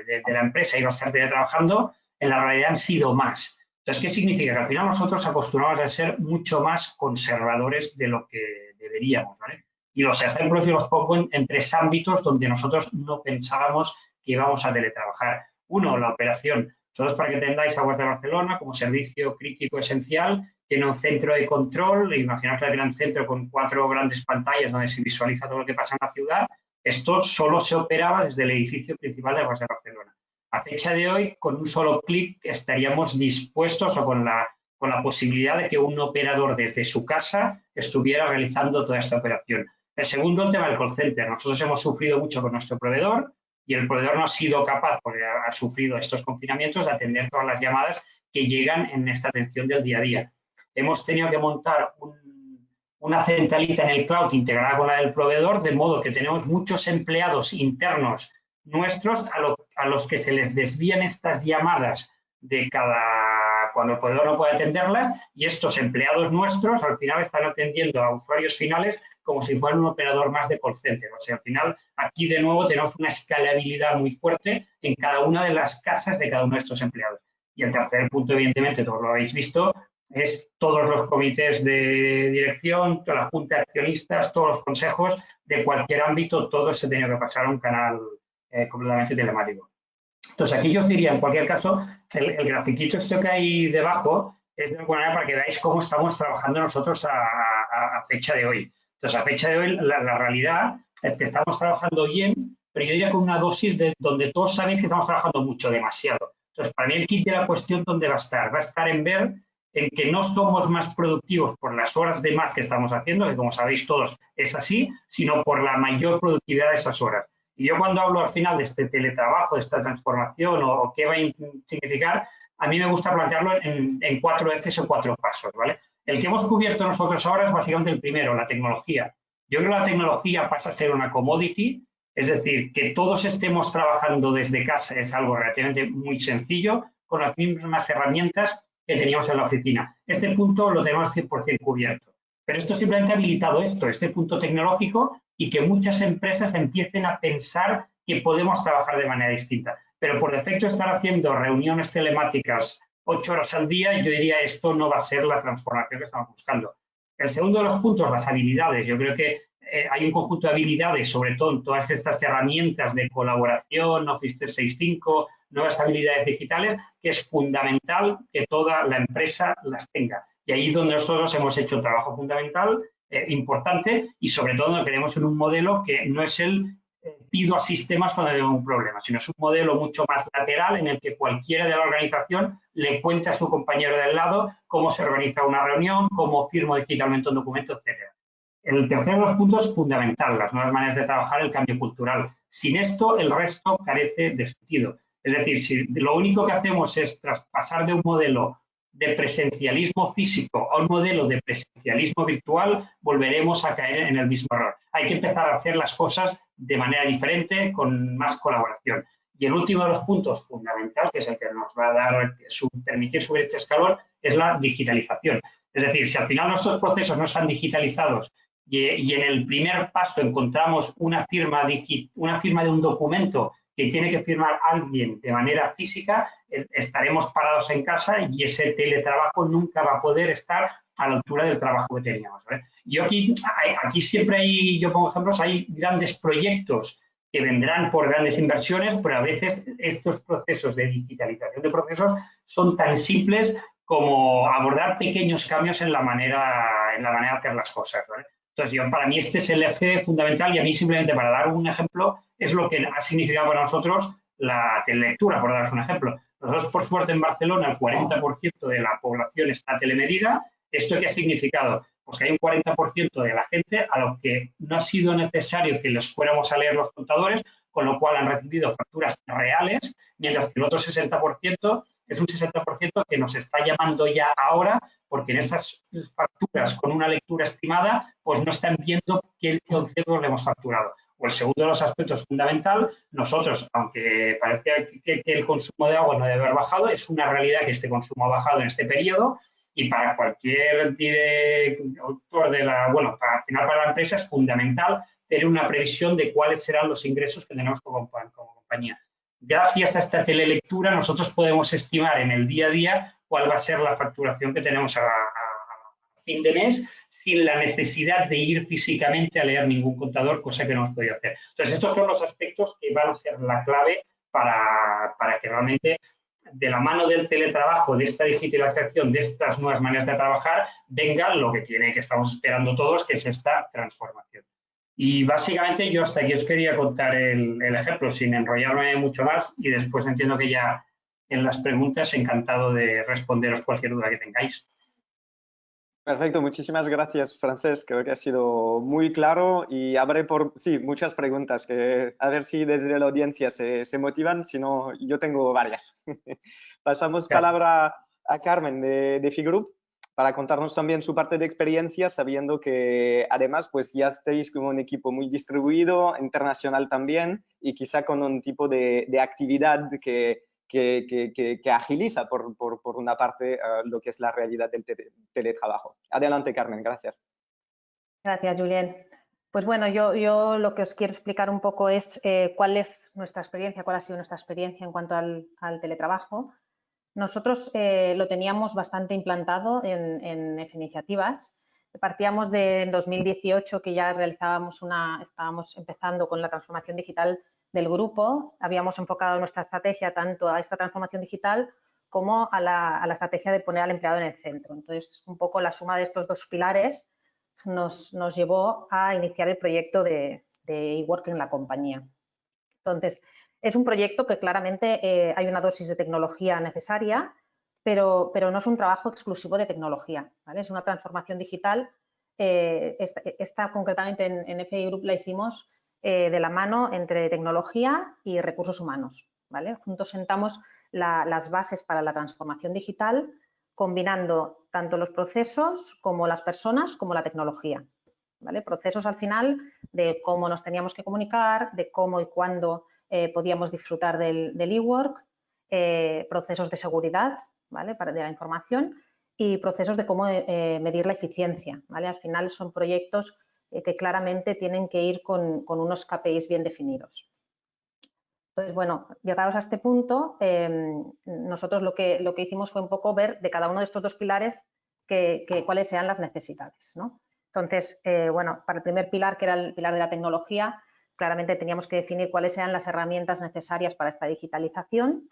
de la empresa iba a estar teletrabajando, en la realidad han sido más. Entonces, ¿qué significa? Que al final nosotros acostumbramos a ser mucho más conservadores de lo que deberíamos, ¿vale? Y los ejemplos yo los pongo en 3 ámbitos donde nosotros no pensábamos que íbamos a teletrabajar. Uno, la operación. Nosotros, para que entendáis, Aguas de Barcelona, como servicio crítico esencial, tiene un centro de control, imaginaos el gran centro con 4 grandes pantallas donde se visualiza todo lo que pasa en la ciudad. Esto solo se operaba desde el edificio principal de Aguas de Barcelona. A fecha de hoy, con un solo clic estaríamos dispuestos o con la posibilidad de que un operador desde su casa estuviera realizando toda esta operación. El segundo, el tema del call center. Nosotros hemos sufrido mucho con nuestro proveedor y el proveedor no ha sido capaz, porque ha sufrido estos confinamientos, de atender todas las llamadas que llegan en esta atención del día a día. Hemos tenido que montar una centralita en el cloud integrada con la del proveedor, de modo que tenemos muchos empleados internos nuestros a los que se les desvían estas llamadas cuando el proveedor no puede atenderlas, y estos empleados nuestros al final están atendiendo a usuarios finales como si fueran un operador más de call center. O sea, al final aquí de nuevo tenemos una escalabilidad muy fuerte en cada una de las casas de cada uno de estos empleados. Y el tercer punto, evidentemente, todos lo habéis visto, es todos los comités de dirección, toda la junta de accionistas, todos los consejos de cualquier ámbito, todo se tenía que pasar a un canal completamente telemático. Entonces, aquí yo os diría, en cualquier caso, el grafiquito este que hay debajo es de alguna manera para que veáis cómo estamos trabajando nosotros a fecha de hoy. Entonces, a fecha de hoy, la realidad es que estamos trabajando bien, pero yo diría con una dosis donde todos sabéis que estamos trabajando mucho, demasiado. Entonces, para mí el kit de la cuestión, ¿dónde va a estar? Va a estar en ver en que no somos más productivos por las horas de más que estamos haciendo, que como sabéis todos es así, sino por la mayor productividad de esas horas. Y yo cuando hablo al final de este teletrabajo, de esta transformación o qué va a significar, a mí me gusta plantearlo en 4 ejes o 4 pasos, ¿vale? El que hemos cubierto nosotros ahora es básicamente el primero, la tecnología. Yo creo que la tecnología pasa a ser una commodity, es decir, que todos estemos trabajando desde casa es algo relativamente muy sencillo, con las mismas herramientas que teníamos en la oficina. Este punto lo tenemos 100% cubierto. Pero esto simplemente ha habilitado este punto tecnológico, y que muchas empresas empiecen a pensar que podemos trabajar de manera distinta. Pero por defecto estar haciendo reuniones telemáticas 8 horas al día, yo diría esto no va a ser la transformación que estamos buscando. El segundo de los puntos, las habilidades. Yo creo que hay un conjunto de habilidades, sobre todo en todas estas herramientas de colaboración, Office 365, nuevas habilidades digitales, que es fundamental que toda la empresa las tenga. Y ahí es donde nosotros hemos hecho un trabajo fundamental, importante, y sobre todo nos queremos en un modelo que no es el pido a sistemas cuando tengo un problema, sino es un modelo mucho más lateral en el que cualquiera de la organización le cuenta a su compañero del lado cómo se organiza una reunión, cómo firmo digitalmente un documento, etc. El tercero de los puntos es fundamental, las nuevas maneras de trabajar, el cambio cultural. Sin esto, el resto carece de sentido. Es decir, si lo único que hacemos es traspasar de un modelo de presencialismo físico a un modelo de presencialismo virtual, volveremos a caer en el mismo error. Hay que empezar a hacer las cosas de manera diferente, con más colaboración. Y el último de los puntos fundamental, que es el que nos va a dar permitir subir este escalón, es la digitalización. Es decir, si al final nuestros procesos no están digitalizados y en el primer paso encontramos una firma de un documento que tiene que firmar alguien de manera física, estaremos parados en casa y ese teletrabajo nunca va a poder estar a la altura del trabajo que teníamos, ¿vale? Yo aquí siempre yo pongo ejemplos, hay grandes proyectos que vendrán por grandes inversiones, pero a veces estos procesos de digitalización de procesos son tan simples como abordar pequeños cambios en la manera de hacer las cosas, ¿vale? Entonces, para mí este es el eje fundamental y a mí simplemente para dar un ejemplo es lo que ha significado para nosotros la telelectura, por daros un ejemplo. Nosotros, por suerte, en Barcelona el 40% de la población está telemedida. ¿Esto qué ha significado? Pues que hay un 40% de la gente a lo que no ha sido necesario que les fuéramos a leer los contadores, con lo cual han recibido facturas reales, mientras que el otro 60% es un 60% que nos está llamando ya ahora porque en esas facturas con una lectura estimada pues no están viendo qué conceptos le hemos facturado. O el segundo de los aspectos fundamental, nosotros, aunque parece que el consumo de agua no debe haber bajado, es una realidad que este consumo ha bajado en este periodo y para cualquier autor al final para la empresa es fundamental tener una previsión de cuáles serán los ingresos que tenemos como compañía. Gracias a esta telelectura nosotros podemos estimar en el día a día cuál va a ser la facturación que tenemos a fin de mes sin la necesidad de ir físicamente a leer ningún contador, cosa que no hemos podido hacer. Entonces, estos son los aspectos que van a ser la clave para que realmente de la mano del teletrabajo, de esta digitalización, de estas nuevas maneras de trabajar, venga lo que estamos esperando todos, que es esta transformación. Y básicamente yo hasta aquí os quería contar el ejemplo, sin enrollarme mucho más, y después entiendo que ya en las preguntas encantado de responderos cualquier duda que tengáis. Perfecto, muchísimas gracias, Francesc. Creo que ha sido muy claro y abre muchas preguntas que a ver si desde la audiencia se motivan, si no, yo tengo varias. Pasamos palabra a Carmen de Figroup para contarnos también su parte de experiencia, sabiendo que además pues ya estáis como un equipo muy distribuido, internacional también, y quizá con un tipo de actividad que agiliza por una parte lo que es la realidad del teletrabajo. Adelante, Carmen, gracias. Gracias, Julien. Pues bueno, yo lo que os quiero explicar un poco es cuál es nuestra experiencia, cuál ha sido nuestra experiencia en cuanto al teletrabajo. Nosotros lo teníamos bastante implantado en F-Iniciativas. Partíamos de 2018 que ya estábamos empezando con la transformación digital del grupo. Habíamos enfocado nuestra estrategia tanto a esta transformación digital como a la estrategia de poner al empleado en el centro. Entonces, un poco la suma de estos dos pilares nos llevó a iniciar el proyecto de eWork en la compañía. Entonces, es un proyecto que claramente hay una dosis de tecnología necesaria, pero no es un trabajo exclusivo de tecnología, ¿vale? Es una transformación digital. Esta concretamente en FI Group la hicimos de la mano entre tecnología y recursos humanos, ¿vale? Juntos sentamos las bases para la transformación digital, combinando tanto los procesos como las personas como la tecnología, ¿vale? Procesos al final de cómo nos teníamos que comunicar, de cómo y cuándo podíamos disfrutar del eWork, procesos de seguridad, ¿vale? De la información y procesos de cómo medir la eficiencia, ¿vale? Al final son proyectos que claramente tienen que ir con unos KPIs bien definidos. Entonces, bueno, llegados a este punto, nosotros lo que hicimos fue un poco ver de cada uno de estos dos pilares cuáles sean las necesidades, ¿no? Entonces, bueno, para el primer pilar, que era el pilar de la tecnología, claramente teníamos que definir cuáles eran las herramientas necesarias para esta digitalización.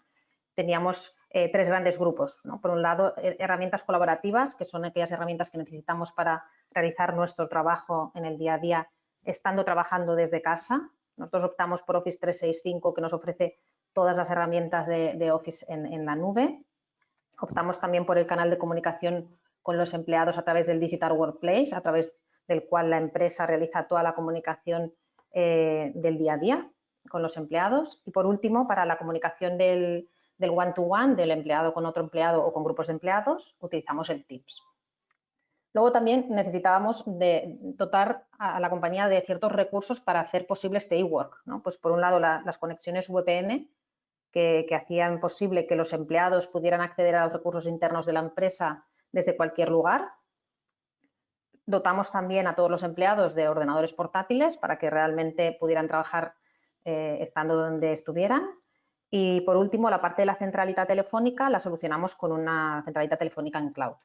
Teníamos tres grandes grupos, ¿no? Por un lado, herramientas colaborativas, que son aquellas herramientas que necesitamos para realizar nuestro trabajo en el día a día, trabajando desde casa, Nosotros optamos por Office 365, que nos ofrece todas las herramientas de Office en la nube. Optamos también por el canal de comunicación con los empleados a través del Digital Workplace, a través del cual la empresa realiza toda la comunicación del día a día con los empleados. Y por último, para la comunicación del one-to-one, del empleado con otro empleado o con grupos de empleados, utilizamos el Teams. Luego también necesitábamos dotar a la compañía de ciertos recursos para hacer posible este e-work, ¿no? Pues por un lado las conexiones VPN que hacían posible que los empleados pudieran acceder a los recursos internos de la empresa desde cualquier lugar. Dotamos también a todos los empleados de ordenadores portátiles para que realmente pudieran trabajar estando donde estuvieran. Y por último, la parte de la centralita telefónica la solucionamos con una centralita telefónica en cloud.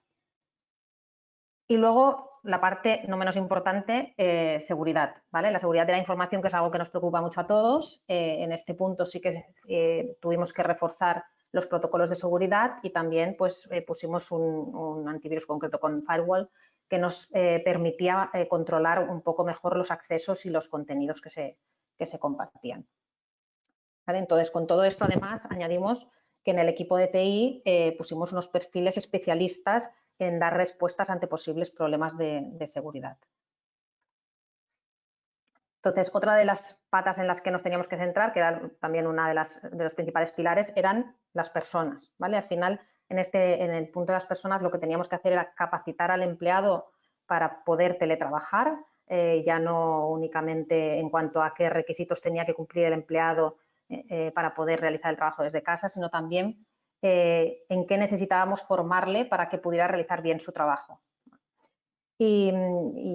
Y luego la parte no menos importante, seguridad, ¿vale? La seguridad de la información, que es algo que nos preocupa mucho a todos. En este punto sí que tuvimos que reforzar los protocolos de seguridad y también pues, pusimos un antivirus concreto con Firewall que nos permitía controlar un poco mejor los accesos y los contenidos que se compartían. ¿Vale? Entonces, con todo esto, además, añadimos que en el equipo de TI pusimos unos perfiles especialistas en dar respuestas ante posibles problemas de seguridad. Entonces, otra de las patas en las que nos teníamos que centrar, que era también una de los principales pilares, eran las personas, ¿vale? Al final, en el punto de las personas, lo que teníamos que hacer era capacitar al empleado para poder teletrabajar, ya no únicamente en cuanto a qué requisitos tenía que cumplir el empleado para poder realizar el trabajo desde casa, sino también en qué necesitábamos formarle para que pudiera realizar bien su trabajo. Y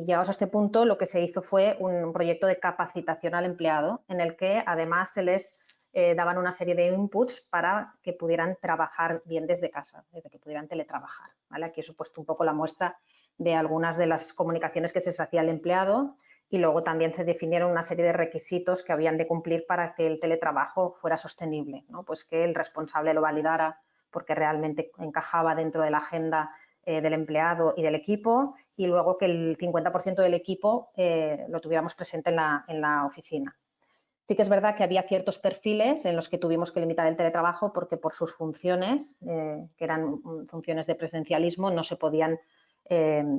llegados a este punto, lo que se hizo fue un proyecto de capacitación al empleado, en el que además se les daban una serie de inputs para que pudieran trabajar bien desde casa, desde que pudieran teletrabajar, ¿vale? Aquí os he puesto un poco la muestra de algunas de las comunicaciones que se les hacía al empleado y luego también se definieron una serie de requisitos que habían de cumplir para que el teletrabajo fuera sostenible, ¿no? Pues que el responsable lo validara porque realmente encajaba dentro de la agenda del empleado y del equipo y luego que el 50% del equipo lo tuviéramos presente en la oficina. Sí que es verdad que había ciertos perfiles en los que tuvimos que limitar el teletrabajo porque por sus funciones, que eran funciones de presencialismo, no se podían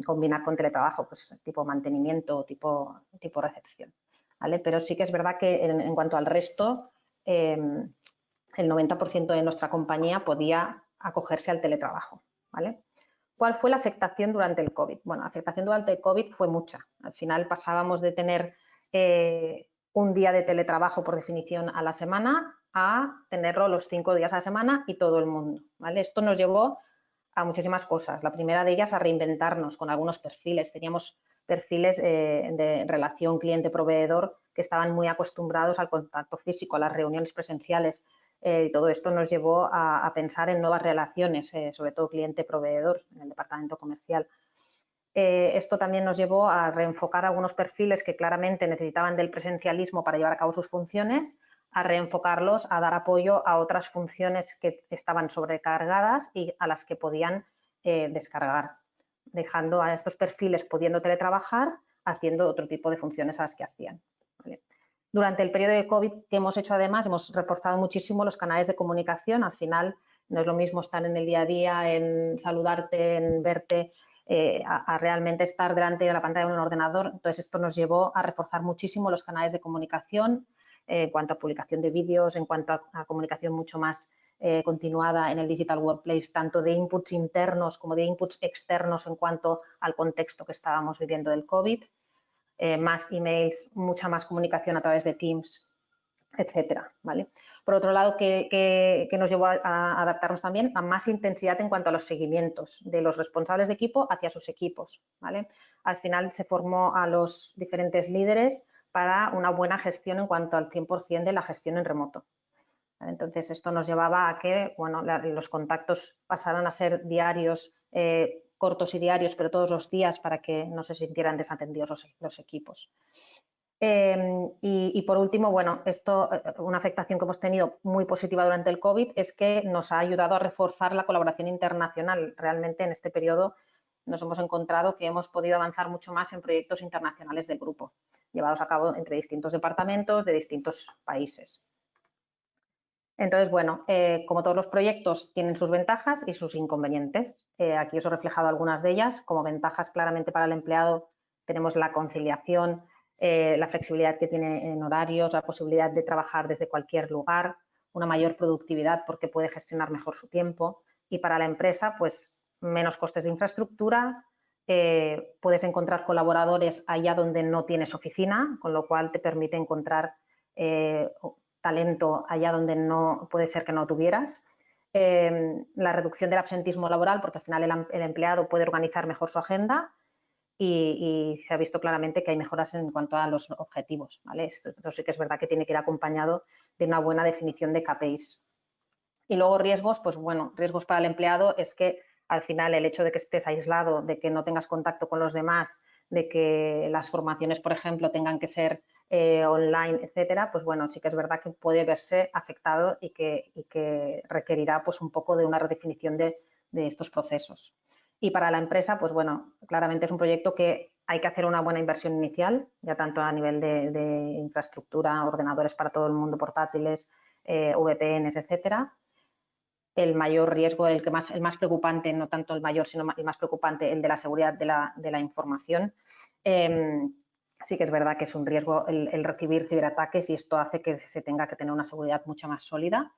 combinar con teletrabajo, pues tipo mantenimiento o tipo recepción, ¿vale? Pero sí que es verdad que en cuanto al resto, el 90% de nuestra compañía podía acogerse al teletrabajo, ¿vale? ¿Cuál fue la afectación durante el COVID? Bueno, la afectación durante el COVID fue mucha. Al final pasábamos de tener un día de teletrabajo por definición a la semana a tenerlo los 5 días a la semana y todo el mundo, ¿vale? Esto nos llevó a muchísimas cosas. La primera de ellas a reinventarnos con algunos perfiles. Teníamos perfiles de relación cliente-proveedor que estaban muy acostumbrados al contacto físico, a las reuniones presenciales. Todo esto nos llevó a pensar en nuevas relaciones, sobre todo cliente-proveedor en el departamento comercial. Esto también nos llevó a reenfocar algunos perfiles que claramente necesitaban del presencialismo para llevar a cabo sus funciones, a reenfocarlos, a dar apoyo a otras funciones que estaban sobrecargadas y a las que podían descargar, dejando a estos perfiles pudiendo teletrabajar, haciendo otro tipo de funciones a las que hacían. ¿Vale? Durante el periodo de COVID, ¿qué hemos hecho además? Hemos reforzado muchísimo los canales de comunicación. Al final, no es lo mismo estar en el día a día, en saludarte, en verte, a realmente estar delante de la pantalla de un ordenador. Entonces, esto nos llevó a reforzar muchísimo los canales de comunicación en cuanto a publicación de vídeos, en cuanto a comunicación mucho más continuada en el Digital Workplace, tanto de inputs internos como de inputs externos en cuanto al contexto que estábamos viviendo del COVID. Más emails, mucha más comunicación a través de Teams, etcétera, ¿vale? Por otro lado, que nos llevó a adaptarnos también a más intensidad en cuanto a los seguimientos de los responsables de equipo hacia sus equipos, ¿vale? Al final se formó a los diferentes líderes para una buena gestión en cuanto al 100% de la gestión en remoto. ¿Vale? Entonces, esto nos llevaba a que, bueno, los contactos pasaran a ser diarios, cortos y diarios, pero todos los días para que no se sintieran desatendidos los equipos. Y por último, bueno, una afectación que hemos tenido muy positiva durante el COVID es que nos ha ayudado a reforzar la colaboración internacional. Realmente en este periodo nos hemos encontrado que hemos podido avanzar mucho más en proyectos internacionales del grupo, llevados a cabo entre distintos departamentos de distintos países. Entonces, bueno, como todos los proyectos tienen sus ventajas y sus inconvenientes. Aquí os he reflejado algunas de ellas. Como ventajas, claramente para el empleado tenemos la conciliación, la flexibilidad que tiene en horarios, la posibilidad de trabajar desde cualquier lugar, una mayor productividad porque puede gestionar mejor su tiempo. Y para la empresa, pues menos costes de infraestructura, puedes encontrar colaboradores allá donde no tienes oficina, con lo cual te permite encontrar talento allá donde no puede ser que no tuvieras. La reducción del absentismo laboral, porque al final el empleado puede organizar mejor su agenda y se ha visto claramente que hay mejoras en cuanto a los objetivos, ¿vale? Esto sí que es verdad que tiene que ir acompañado de una buena definición de KPIs. Y luego riesgos, pues bueno, riesgos para el empleado es que al final el hecho de que estés aislado, de que no tengas contacto con los demás, de que las formaciones, por ejemplo, tengan que ser online, etcétera, pues bueno, sí que es verdad que puede verse afectado y que requerirá pues un poco de una redefinición de estos procesos. Y para la empresa, pues bueno, claramente es un proyecto que hay que hacer una buena inversión inicial, ya tanto a nivel de infraestructura, ordenadores para todo el mundo, portátiles, VPNs, etcétera. El mayor riesgo, el más preocupante, no tanto el mayor, sino el más preocupante, el de la seguridad de la información. Sí que es verdad que es un riesgo el recibir ciberataques y esto hace que se tenga que tener una seguridad mucho más sólida.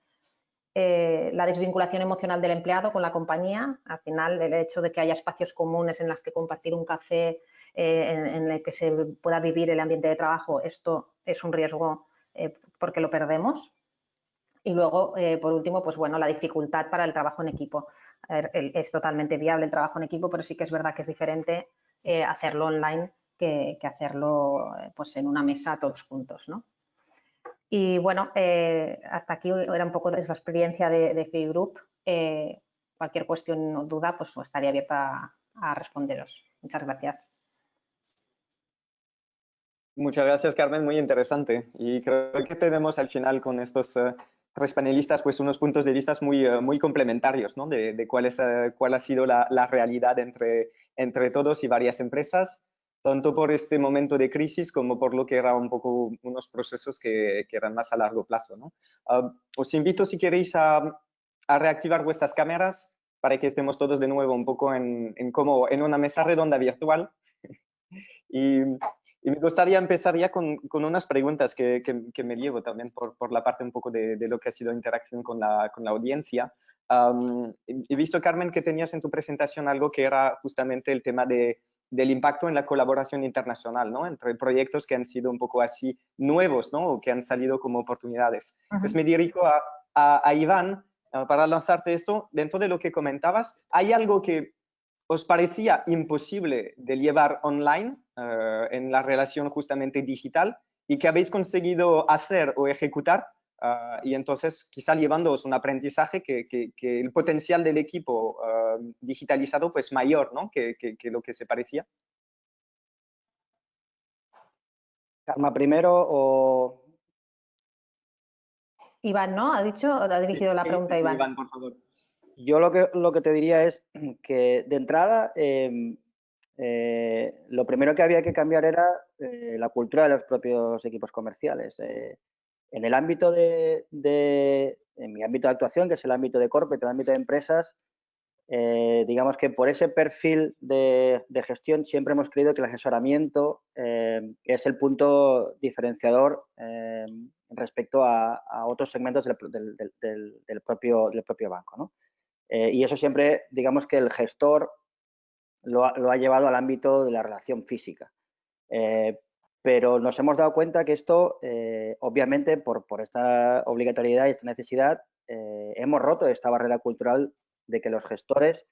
La desvinculación emocional del empleado con la compañía, al final el hecho de que haya espacios comunes en los que compartir un café, en el que se pueda vivir el ambiente de trabajo, esto es un riesgo porque lo perdemos. Y luego, por último, pues bueno, la dificultad para el trabajo en equipo. A ver, es totalmente viable el trabajo en equipo, pero sí que es verdad que es diferente hacerlo online que hacerlo pues en una mesa todos juntos, ¿no? Y bueno, hasta aquí era un poco esa experiencia de FI Group. Cualquier cuestión o duda, pues estaría abierta a responderos. Muchas gracias. Muchas gracias, Carmen, muy interesante. Y creo que tenemos al final con estos tres panelistas pues unos puntos de vista muy complementarios, ¿no? De cuál ha sido la realidad entre todos y varias empresas, tanto por este momento de crisis como por lo que era un poco unos procesos que eran más a largo plazo, ¿no? Os invito, si queréis, a reactivar vuestras cámaras para que estemos todos de nuevo un poco en una mesa redonda virtual. Y me gustaría empezar ya con unas preguntas que me llevo también por la parte un poco de lo que ha sido interacción con la audiencia. He visto, Carmen, que tenías en tu presentación algo que era justamente el tema del impacto en la colaboración internacional, ¿no? Entre proyectos que han sido un poco así nuevos, ¿no? O que han salido como oportunidades. Pues me dirijo a Iván para lanzarte esto. Dentro de lo que comentabas, ¿hay algo que os parecía imposible de llevar online en la relación justamente digital y que habéis conseguido hacer o ejecutar y entonces quizá llevándoos un aprendizaje que el potencial del equipo digitalizado pues mayor, ¿no? que lo que se parecía? Karma primero o... Iván, ¿no? ¿Ha dirigido la pregunta a Sí, Iván? Iván, por favor. Yo lo que te diría es que de entrada lo primero que había que cambiar era la cultura de los propios equipos comerciales. En el ámbito en mi ámbito de actuación, que es el ámbito de corporate, el ámbito de empresas, digamos que por ese perfil de gestión siempre hemos creído que el asesoramiento es el punto diferenciador respecto a otros segmentos del propio banco, ¿no? Y eso siempre, digamos que el gestor lo ha llevado al ámbito de la relación física. Pero nos hemos dado cuenta que esto, obviamente, por esta obligatoriedad y esta necesidad, hemos roto esta barrera cultural de que los gestores,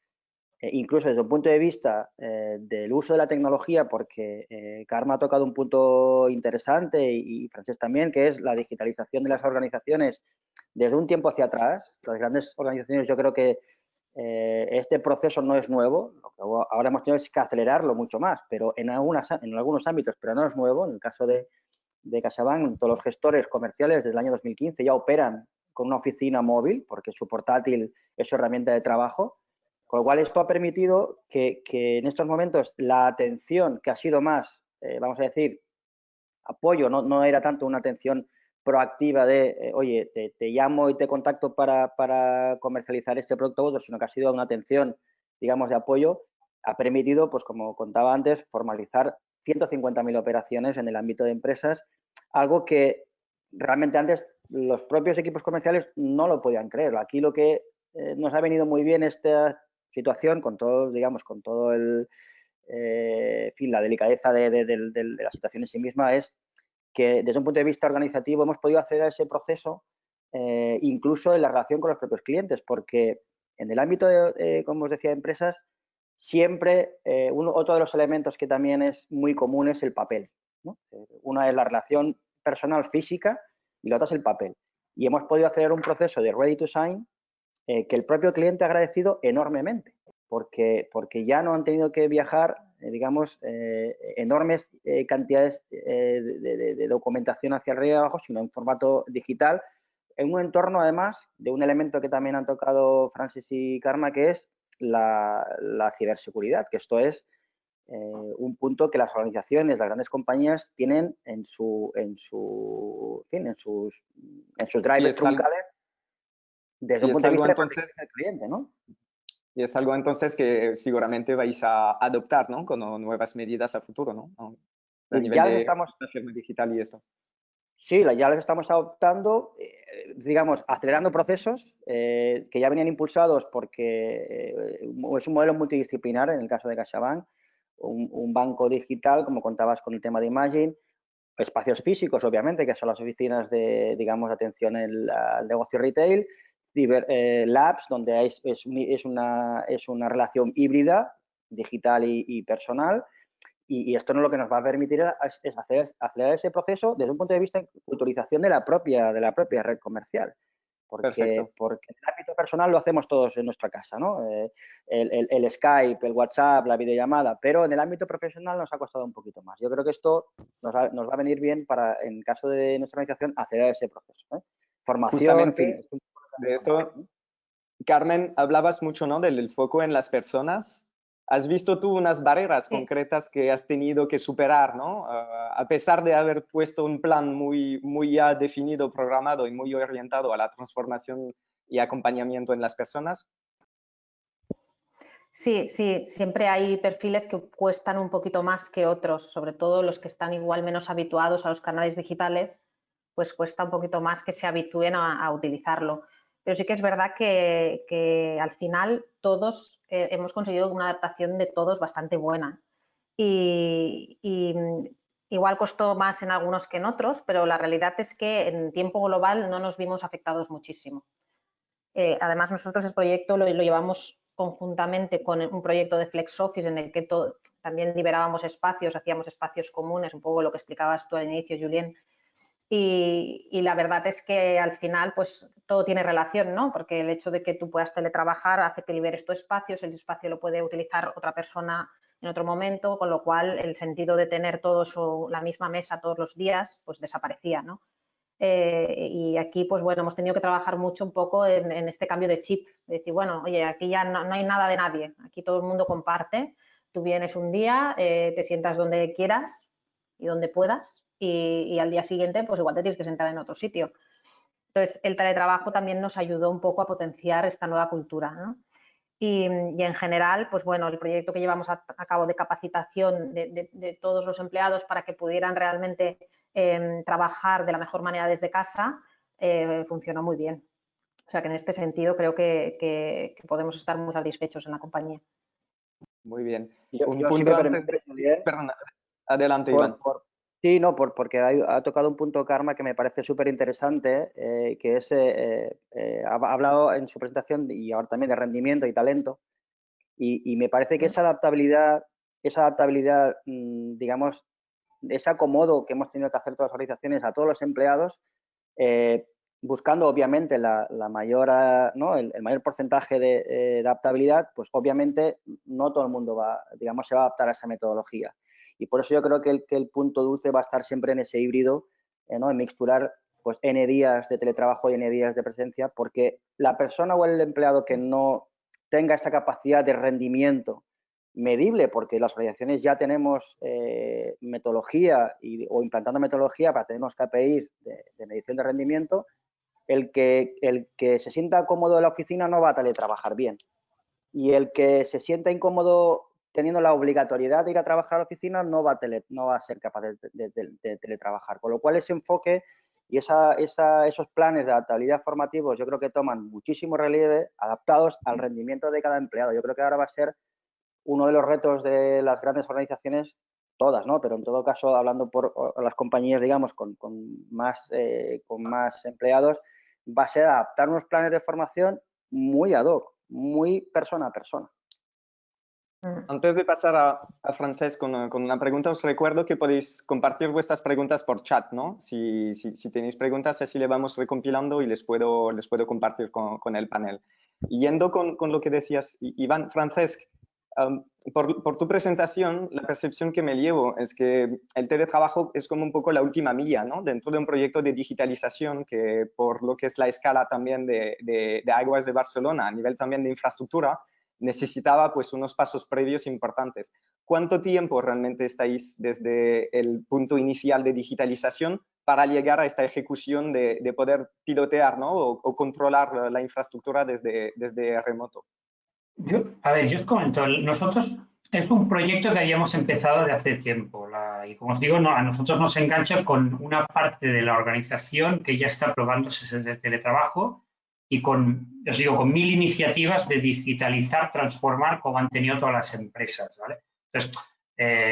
incluso desde un punto de vista del uso de la tecnología, porque Karma ha tocado un punto interesante y Francesc también, que es la digitalización de las organizaciones desde un tiempo hacia atrás. Las grandes organizaciones, yo creo que este proceso no es nuevo, lo que ahora hemos tenido es que acelerarlo mucho más, pero en algunos ámbitos, pero no es nuevo. En el caso de CaixaBank, todos los gestores comerciales desde el año 2015 ya operan con una oficina móvil, porque su portátil es su herramienta de trabajo. Con lo cual, esto ha permitido que en estos momentos la atención, que ha sido más, vamos a decir, apoyo, no era tanto una atención proactiva de, oye, te llamo y te contacto para comercializar este producto u otro, sino que ha sido una atención, digamos, de apoyo, ha permitido, pues como contaba antes, formalizar 150.000 operaciones en el ámbito de empresas, algo que realmente antes los propios equipos comerciales no lo podían creer. Aquí lo que nos ha venido muy bien esta situación, con todo, digamos, con todo el, en fin, la delicadeza de la situación en sí misma, es que desde un punto de vista organizativo hemos podido acceder a ese proceso incluso en la relación con los propios clientes, porque en el ámbito de, como os decía, de empresas, siempre otro de los elementos que también es muy común es el papel, ¿no? Una es la relación personal física y la otra es el papel. Y hemos podido hacer un proceso de ready to sign que el propio cliente ha agradecido enormemente, porque ya no han tenido que viajar, digamos, enormes cantidades de documentación hacia arriba y abajo, sino en formato digital, en un entorno, además, de un elemento que también han tocado Francis y Karma, que es la ciberseguridad, que esto es un punto que las organizaciones, las grandes compañías tienen en sus drivers truncales desde un punto de vista de protección del cliente, ¿no? Y es algo entonces que seguramente vais a adoptar, ¿no? Con nuevas medidas a futuro, ¿no? A nivel ya de estamos, la firma digital y esto. Sí, ya las estamos adoptando, digamos, acelerando procesos que ya venían impulsados porque es un modelo multidisciplinar en el caso de CaixaBank, un banco digital, como contabas con el tema de Imagine, espacios físicos, obviamente, que son las oficinas de, digamos, atención al negocio retail, labs, donde es una relación híbrida, digital y personal, y esto lo que nos va a permitir es acelerar ese proceso desde un punto de vista de culturización de la propia red comercial. Porque en el ámbito personal lo hacemos todos en nuestra casa, ¿no? El Skype, el WhatsApp, la videollamada, pero en el ámbito profesional nos ha costado un poquito más. Yo creo que esto nos va a venir bien para, en caso de nuestra organización, acelerar ese proceso, ¿eh? Formación, en fin. De esto, Carmen, hablabas mucho, ¿no? Del foco en las personas. ¿Has visto tú unas barreras concretas que has tenido que superar, ¿no? A pesar de haber puesto un plan muy ya definido, programado y muy orientado a la transformación y acompañamiento en las personas? Sí, siempre hay perfiles que cuestan un poquito más que otros, sobre todo los que están igual menos habituados a los canales digitales, pues cuesta un poquito más que se habitúen a utilizarlo. Pero sí que es verdad que al final todos hemos conseguido una adaptación de todos bastante buena. Y igual costó más en algunos que en otros, pero la realidad es que en tiempo global no nos vimos afectados muchísimo. Además, nosotros el proyecto lo llevamos conjuntamente con un proyecto de Flex Office en el que también liberábamos espacios, hacíamos espacios comunes, un poco lo que explicabas tú al inicio, Julien. Y la verdad es que al final pues todo tiene relación, ¿no? Porque el hecho de que tú puedas teletrabajar hace que liberes tu espacio, el espacio lo puede utilizar otra persona en otro momento, con lo cual el sentido de tener todos la misma mesa todos los días pues desaparecía, ¿no? Y aquí pues bueno, hemos tenido que trabajar mucho un poco en este cambio de chip, de decir, bueno, oye, aquí ya no hay nada de nadie, aquí todo el mundo comparte, tú vienes un día, te sientas donde quieras y donde puedas, y al día siguiente pues igual te tienes que sentar en otro sitio. Entonces el teletrabajo también nos ayudó un poco a potenciar esta nueva cultura, ¿no? Y en general, pues bueno, el proyecto que llevamos a cabo de capacitación de todos los empleados para que pudieran realmente trabajar de la mejor manera desde casa funcionó muy bien. O sea que en este sentido creo que podemos estar muy satisfechos en la compañía. Muy bien. Un punto antes de... Perdón, adelante, Iván. Sí, no, porque ha tocado un punto, Karma, que me parece súper interesante, que es, ha hablado en su presentación y ahora también de rendimiento y talento, y me parece que esa adaptabilidad, digamos, ese acomodo que hemos tenido que hacer todas las organizaciones a todos los empleados, buscando obviamente el mayor porcentaje de adaptabilidad, pues obviamente no todo el mundo se va a adaptar a esa metodología. Y por eso yo creo que el punto dulce va a estar siempre en ese híbrido, ¿no? En mixturar pues N días de teletrabajo y N días de presencia, porque la persona o el empleado que no tenga esa capacidad de rendimiento medible, porque las organizaciones ya tenemos metodología o implantando metodología para tener unos KPIs de medición de rendimiento, el que se sienta cómodo en la oficina no va a teletrabajar bien. Y el que se sienta incómodo teniendo la obligatoriedad de ir a trabajar a la oficina no va a ser capaz de teletrabajar. Con lo cual, ese enfoque y esos planes de adaptabilidad formativos yo creo que toman muchísimo relieve adaptados al rendimiento de cada empleado. Yo creo que ahora va a ser uno de los retos de las grandes organizaciones, todas, ¿no? Pero en todo caso, hablando por las compañías, digamos, con más empleados, va a ser adaptar unos planes de formación muy ad hoc, muy persona a persona. Antes de pasar a Francesc con una pregunta, os recuerdo que podéis compartir vuestras preguntas por chat, ¿no? Si tenéis preguntas, así le vamos recompilando y les puedo compartir con el panel. Yendo con lo que decías, Iván, Francesc, por tu presentación, la percepción que me llevo es que el teletrabajo es como un poco la última milla, ¿no? Dentro de un proyecto de digitalización que, por lo que es la escala también de Aigües de Barcelona, a nivel también de infraestructura, necesitaba pues unos pasos previos importantes. ¿Cuánto tiempo realmente estáis desde el punto inicial de digitalización para llegar a esta ejecución de poder pilotear, ¿no? o controlar la infraestructura desde remoto? Yo os comento, nosotros es un proyecto que habíamos empezado de hace tiempo y como os digo, a nosotros nos engancha con una parte de la organización que ya está probándose ese teletrabajo y os digo, con 1000 iniciativas de digitalizar, transformar como han tenido todas las empresas, ¿vale? Entonces,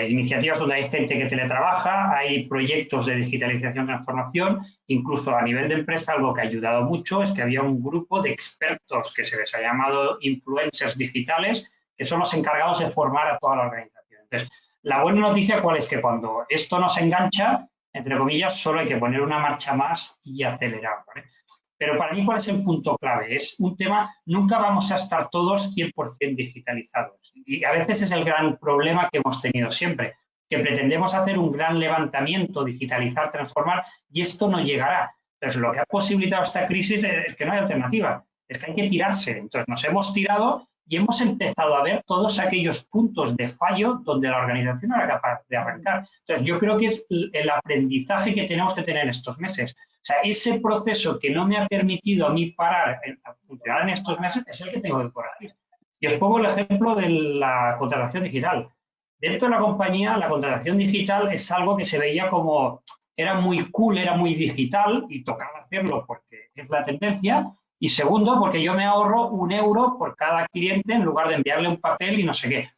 iniciativas donde hay gente que teletrabaja, hay proyectos de digitalización, transformación, incluso a nivel de empresa algo que ha ayudado mucho es que había un grupo de expertos que se les ha llamado influencers digitales, que son los encargados de formar a toda la organización. Entonces, la buena noticia cuál es que cuando esto nos engancha, entre comillas, solo hay que poner una marcha más y acelerar, ¿vale? Pero para mí, ¿cuál es el punto clave? Es un tema, nunca vamos a estar todos 100% digitalizados. Y a veces es el gran problema que hemos tenido siempre, que pretendemos hacer un gran levantamiento, digitalizar, transformar, y esto no llegará. Entonces, lo que ha posibilitado esta crisis es que no hay alternativa, es que hay que tirarse. Entonces, nos hemos tirado y hemos empezado a ver todos aquellos puntos de fallo donde la organización no era capaz de arrancar. Entonces, yo creo que es el aprendizaje que tenemos que tener estos meses. O sea, ese proceso que no me ha permitido a mí parar a funcionar en estos meses es el que tengo que corregir. Y os pongo el ejemplo de la contratación digital. Dentro de la compañía, la contratación digital es algo que se veía como, era muy cool, era muy digital y tocaba hacerlo porque es la tendencia. Y segundo, porque yo me ahorro €1 por cada cliente en lugar de enviarle un papel y no sé qué.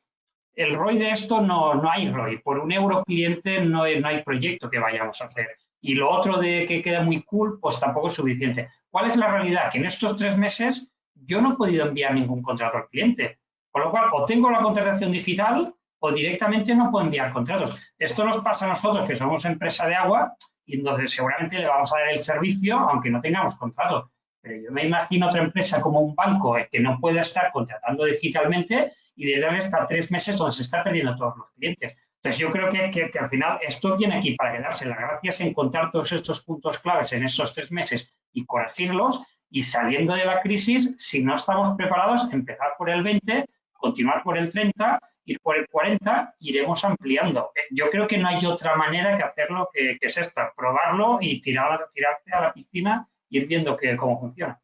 El ROI de esto no hay ROI. Por €1 cliente no hay proyecto que vayamos a hacer. Y lo otro de que queda muy cool, pues tampoco es suficiente. ¿Cuál es la realidad? Que en estos 3 meses yo no he podido enviar ningún contrato al cliente. Con lo cual, o tengo la contratación digital o directamente no puedo enviar contratos. Esto nos pasa a nosotros, que somos empresa de agua, y entonces seguramente le vamos a dar el servicio aunque no tengamos contrato. Pero yo me imagino otra empresa como un banco que no pueda estar contratando digitalmente y de darle hasta 3 meses donde se está perdiendo todos los clientes. Entonces, yo creo que al final esto viene aquí para quedarse. La gracia es encontrar todos estos puntos claves en esos 3 meses y corregirlos y saliendo de la crisis, si no estamos preparados, empezar por el 20, continuar por el 30, ir por el 40, iremos ampliando. Yo creo que no hay otra manera que hacerlo que es esta, probarlo y tirarte a la piscina y ir viendo cómo funciona.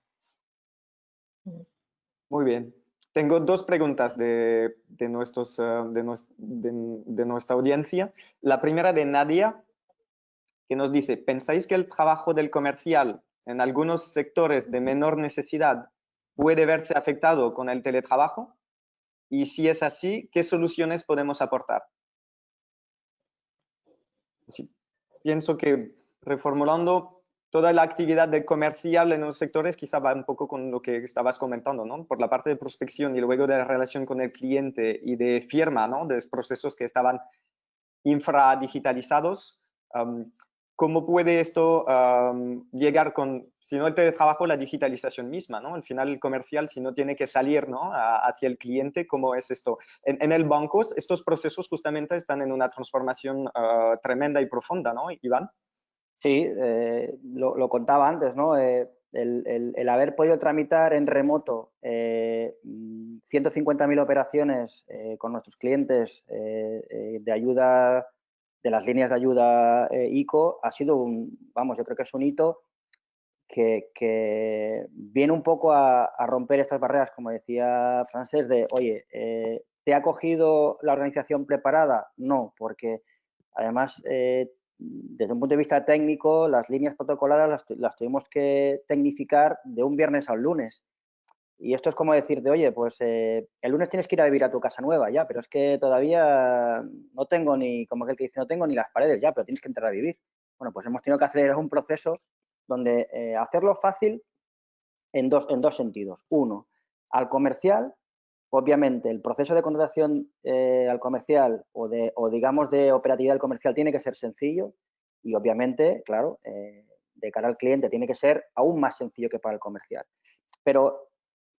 Muy bien. Tengo 2 preguntas de nuestra audiencia. La primera de Nadia, que nos dice, ¿pensáis que el trabajo del comercial en algunos sectores de menor necesidad puede verse afectado con el teletrabajo? Y si es así, ¿qué soluciones podemos aportar? Sí, pienso que reformulando toda la actividad de comercial en los sectores quizá va un poco con lo que estabas comentando, ¿no? Por la parte de prospección y luego de la relación con el cliente y de firma, ¿no? De los procesos que estaban infradigitalizados. ¿Cómo puede esto llegar con, si no el teletrabajo, la digitalización misma, ¿no? Al final el comercial, si no tiene que salir, ¿no? Hacia el cliente, ¿cómo es esto? En el banco, estos procesos justamente están en una transformación tremenda y profunda, ¿no, Iván? Sí, lo contaba antes, ¿no? El haber podido tramitar en remoto 150.000 operaciones con nuestros clientes de ayuda, de las líneas de ayuda ICO, ha sido yo creo que es un hito que viene un poco a romper estas barreras, como decía Francesc, de, oye, ¿te ha cogido la organización preparada? No, porque además, desde un punto de vista técnico, las líneas protocoladas las tuvimos que tecnificar de un viernes a un lunes. Y esto es como decirte, oye, pues el lunes tienes que ir a vivir a tu casa nueva, ya, pero es que todavía no tengo ni, como aquel que dice, no tengo ni las paredes, ya, pero tienes que entrar a vivir. Bueno, pues hemos tenido que hacer un proceso donde hacerlo fácil en dos sentidos. Uno, al comercial, obviamente el proceso de contratación al comercial o digamos de operatividad del comercial tiene que ser sencillo y obviamente, claro, de cara al cliente tiene que ser aún más sencillo que para el comercial. Pero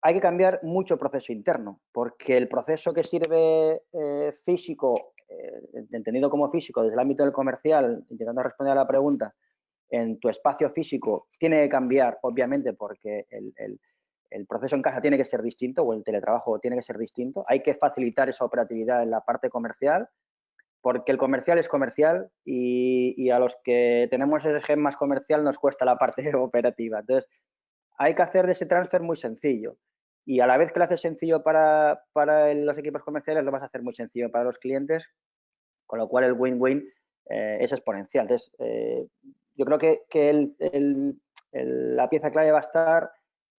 hay que cambiar mucho el proceso interno, porque el proceso que sirve físico, entendido como físico desde el ámbito del comercial, intentando responder a la pregunta, en tu espacio físico tiene que cambiar, obviamente, porque el proceso en casa tiene que ser distinto o el teletrabajo tiene que ser distinto. Hay que facilitar esa operatividad en la parte comercial, porque el comercial es comercial y a los que tenemos ese gen más comercial nos cuesta la parte operativa. Entonces, hay que hacer ese transfer muy sencillo. Y a la vez que lo haces sencillo para los equipos comerciales, lo vas a hacer muy sencillo para los clientes, con lo cual el win-win es exponencial. Entonces, yo creo que la pieza clave va a estar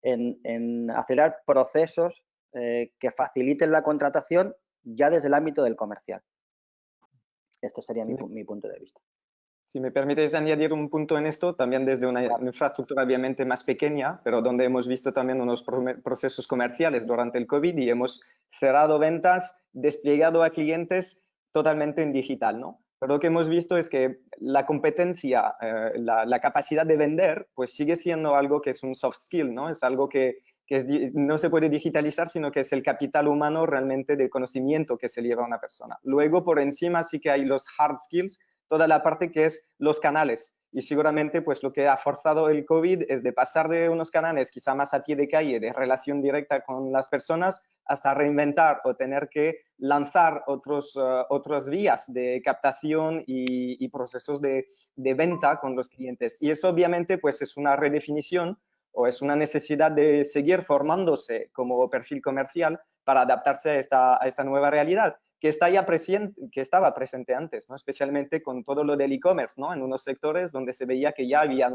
en acelerar procesos que faciliten la contratación ya desde el ámbito del comercial. Este sería mi punto de vista. Si me permites añadir un punto en esto, también desde una infraestructura obviamente más pequeña, pero donde hemos visto también unos procesos comerciales durante el COVID y hemos cerrado ventas, desplegado a clientes totalmente en digital, ¿no? Pero lo que hemos visto es que la competencia, la capacidad de vender, pues sigue siendo algo que es un soft skill, ¿no? Es algo que no se puede digitalizar, sino que es el capital humano realmente de conocimiento que se lleva a una persona. Luego, por encima sí que hay los hard skills, toda la parte que es los canales. Y seguramente pues lo que ha forzado el COVID es de pasar de unos canales quizá más a pie de calle, de relación directa con las personas, hasta reinventar o tener que lanzar otras vías de captación y procesos de venta con los clientes. Y eso obviamente pues es una redefinición o es una necesidad de seguir formándose como perfil comercial para adaptarse a esta nueva realidad que estaba presente antes, ¿no? Especialmente con todo lo del e-commerce, ¿no? En unos sectores donde se veía que ya había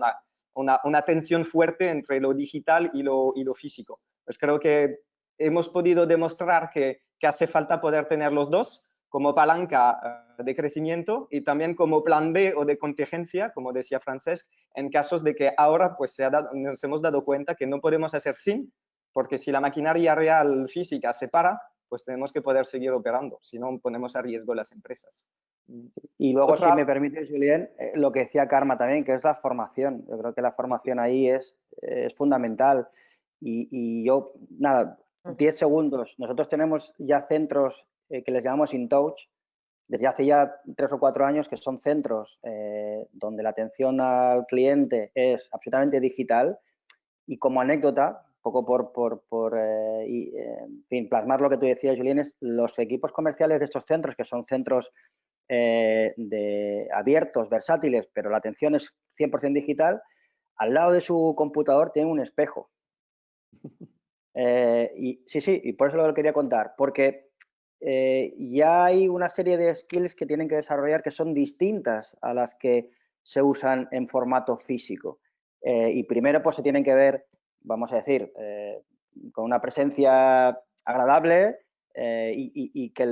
una tensión fuerte entre lo digital y lo físico. Pues creo que hemos podido demostrar que hace falta poder tener los dos como palanca de crecimiento y también como plan B o de contingencia, como decía Francesc, en casos de que ahora pues nos hemos dado cuenta que no podemos hacer sin, porque si la maquinaria real física se para, pues tenemos que poder seguir operando, si no ponemos a riesgo las empresas. Y luego, si me permite, Julien, lo que decía Karma también, que es la formación. Yo creo que la formación ahí es fundamental. Y yo, nada, 10 segundos. Nosotros tenemos ya centros que les llamamos InTouch, desde hace ya 3 o 4 años, que son centros donde la atención al cliente es absolutamente digital. Y como anécdota, poco en fin, plasmar lo que tú decías, Julien, es los equipos comerciales de estos centros, que son centros abiertos, versátiles, pero la atención es 100% digital, al lado de su computador tiene un espejo. Y por eso lo quería contar, porque ya hay una serie de skills que tienen que desarrollar que son distintas a las que se usan en formato físico. Y primero pues se tienen que ver, vamos a decir, con una presencia agradable y que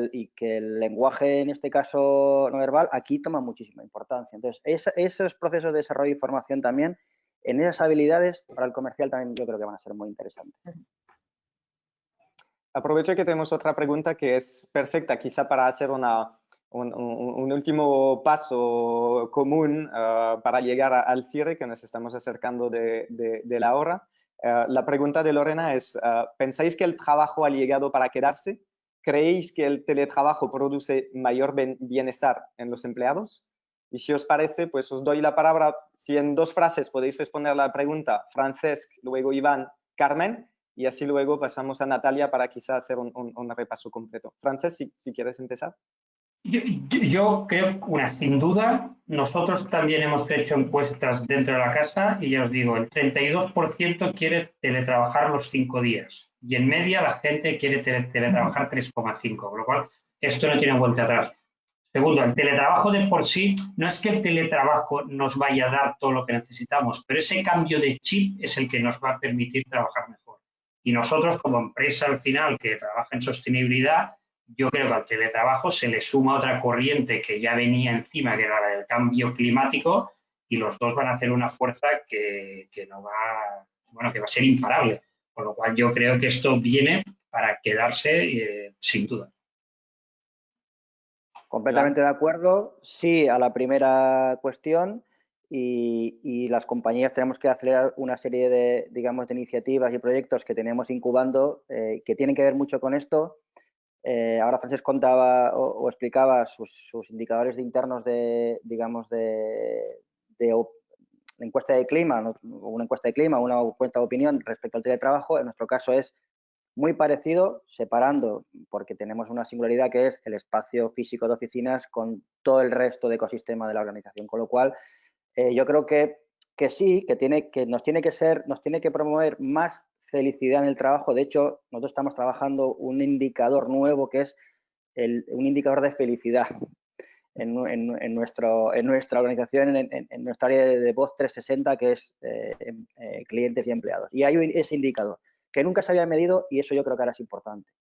el lenguaje, en este caso no verbal, aquí toma muchísima importancia. Entonces, esos procesos de desarrollo y formación también, en esas habilidades, para el comercial también yo creo que van a ser muy interesantes. Aprovecho que tenemos otra pregunta que es perfecta, quizá para hacer un último paso común para llegar al cierre, que nos estamos acercando de la hora. La pregunta de Lorena es, ¿pensáis que el trabajo ha llegado para quedarse? ¿Creéis que el teletrabajo produce mayor bienestar en los empleados? Y si os parece, pues os doy la palabra. Si en 2 frases podéis responder la pregunta, Francesc, luego Iván, Carmen, y así luego pasamos a Natalia para quizá hacer un repaso completo. Frances, si quieres empezar. Yo creo que, sin duda, nosotros también hemos hecho encuestas dentro de la casa y ya os digo, el 32% quiere teletrabajar los 5 días y en media la gente quiere teletrabajar 3,5, con lo cual esto no tiene vuelta atrás. Segundo, el teletrabajo de por sí, no es que el teletrabajo nos vaya a dar todo lo que necesitamos, pero ese cambio de chip es el que nos va a permitir trabajar mejor. Y nosotros, como empresa al final que trabaja en sostenibilidad, yo creo que al teletrabajo se le suma otra corriente que ya venía encima, que era la del cambio climático, y los dos van a hacer una fuerza que va a ser imparable. Con lo cual yo creo que esto viene para quedarse sin duda. Completamente de acuerdo, sí a la primera cuestión y las compañías tenemos que acelerar una serie de, digamos, de iniciativas y proyectos que tenemos incubando que tienen que ver mucho con esto. Ahora Frances contaba o explicaba sus indicadores internos de, digamos, de encuesta de clima, una encuesta de clima, una encuesta de opinión respecto al teletrabajo. En nuestro caso es muy parecido, separando, porque tenemos una singularidad que es el espacio físico de oficinas con todo el resto de ecosistema de la organización. Con lo cual, yo creo que sí, que nos tiene que promover más felicidad en el trabajo. De hecho, nosotros estamos trabajando un indicador nuevo que es un indicador de felicidad en nuestra organización, en nuestra área de voz 360, que es clientes y empleados. Y hay ese indicador que nunca se había medido y eso yo creo que ahora es importante.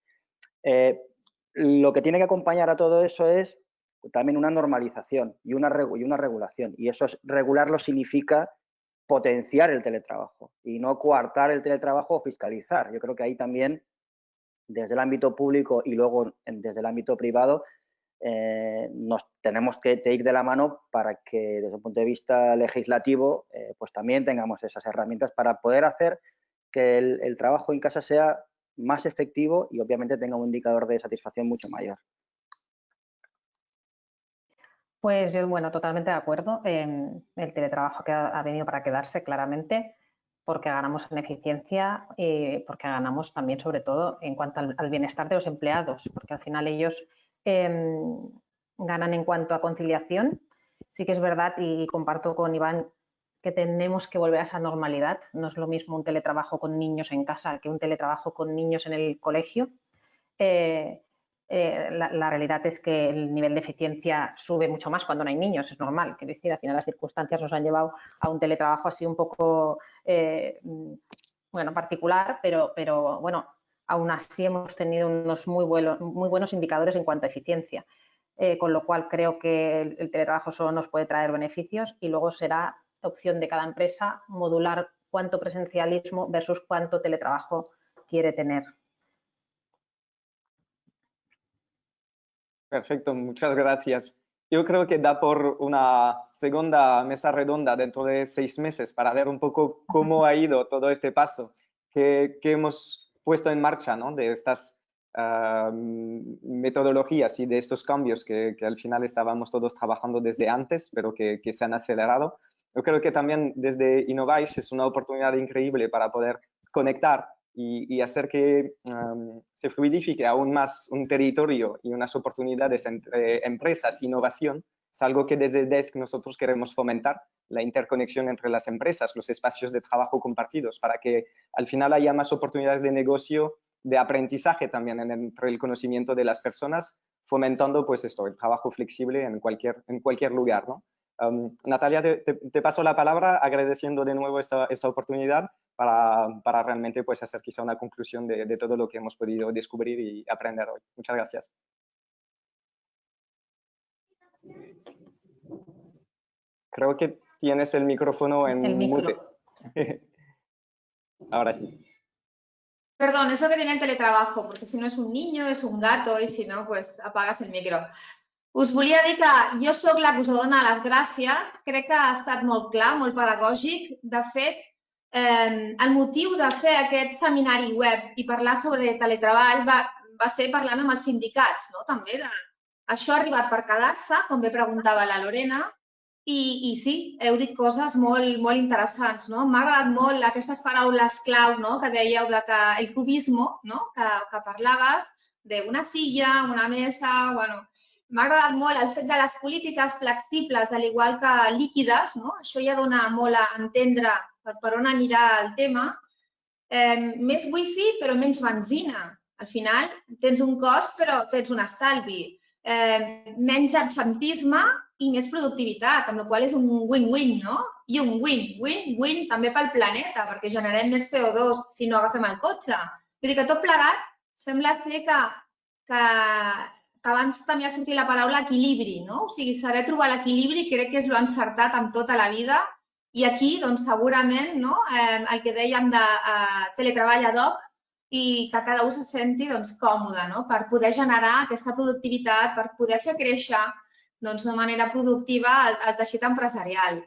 Lo que tiene que acompañar a todo eso es también una normalización y una regulación. Y eso regularlo significa potenciar el teletrabajo y no coartar el teletrabajo o fiscalizar. Yo creo que ahí también, desde el ámbito público y luego desde el ámbito privado, nos tenemos que ir de la mano para que desde un punto de vista legislativo pues también tengamos esas herramientas para poder hacer que el trabajo en casa sea más efectivo y obviamente tenga un indicador de satisfacción mucho mayor. Pues yo, bueno, totalmente de acuerdo. El teletrabajo que ha venido para quedarse claramente, porque ganamos en eficiencia y porque ganamos también, sobre todo, en cuanto al bienestar de los empleados, porque al final ellos ganan en cuanto a conciliación. Sí que es verdad y comparto con Iván que tenemos que volver a esa normalidad. No es lo mismo un teletrabajo con niños en casa que un teletrabajo con niños en el colegio. La realidad es que el nivel de eficiencia sube mucho más cuando no hay niños, es normal. Quiero decir, al final las circunstancias nos han llevado a un teletrabajo así un poco, bueno, particular, pero bueno, aún así hemos tenido unos muy buenos indicadores en cuanto a eficiencia. Con lo cual creo que el teletrabajo solo nos puede traer beneficios y luego será opción de cada empresa modular cuánto presencialismo versus cuánto teletrabajo quiere tener. Perfecto, muchas gracias. Yo creo que da por una segunda mesa redonda dentro de 6 meses para ver un poco cómo ha ido todo este paso que hemos puesto en marcha, ¿no? De estas metodologías y de estos cambios que al final estábamos todos trabajando desde antes, pero que se han acelerado. Yo creo que también desde Innovais es una oportunidad increíble para poder conectar y hacer que se fluidifique aún más un territorio y unas oportunidades entre empresas e innovación. Es algo que desde DESC nosotros queremos fomentar, la interconexión entre las empresas, los espacios de trabajo compartidos, para que al final haya más oportunidades de negocio, de aprendizaje también entre el conocimiento de las personas, fomentando pues esto, el trabajo flexible en cualquier lugar, ¿no? Natalia, te paso la palabra agradeciendo de nuevo esta oportunidad para realmente pues, hacer quizá una conclusión de todo lo que hemos podido descubrir y aprender hoy. Muchas gracias. Creo que tienes el micrófono en mute. Ahora sí. Perdón, es lo que tiene el teletrabajo, porque si no es un niño, es un gato y si no, pues apagas el micro. Us volia dir que jo sóc la que us dona les gràcies. Crec que ha estat molt clar, molt pedagògic. De fet, el motiu de fer aquest seminari web i parlar sobre teletreball va ser parlant amb els sindicats, no? També això ha arribat per quedar-se, com bé preguntava la Lorena, I sí, heu dit coses molt interessants, no? M'ha agradat molt aquestes paraules clau, no?, que dèieu de que el cubismo, no?, que parlaves d'una silla, una mesa, bueno, m'ha agradat molt el fet de les polítiques flexibles, al igual que líquides, no? Això ja dona molt a entendre per on anirà el tema. Més wifi però menys benzina. Al final tens un cost però tens un estalvi. Menys absentisme i més productivitat, amb la qual és un win-win, no? I un win-win-win també pel planeta, perquè generem més CO2 si no agafem el cotxe. Vull dir que tot plegat sembla ser que abans també ha sortit la paraula equilibri, no? O sigui, saber trobar l'equilibri crec que és l'encertat amb tota la vida. I aquí, doncs, segurament, no? El que dèiem de teletreball ad hoc i que cada un se senti còmode, no? Per poder generar aquesta productivitat, per poder fer créixer d'una manera productiva el teixit empresarial.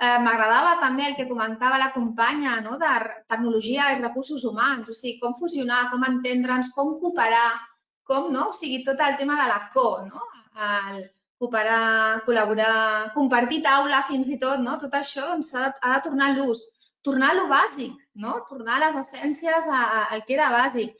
M'agradava també el que comentava la companya de tecnologia i recursos humans, o sigui, com fusionar, com entendre'ns, com cooperar, com, no? O sigui, tot el tema de la no? Cooperar, col·laborar, compartir taula, fins i tot, no? Tot això ha de tornar a l'ús, tornar a lo bàsic, no? Tornar a les essències, al que era bàsic.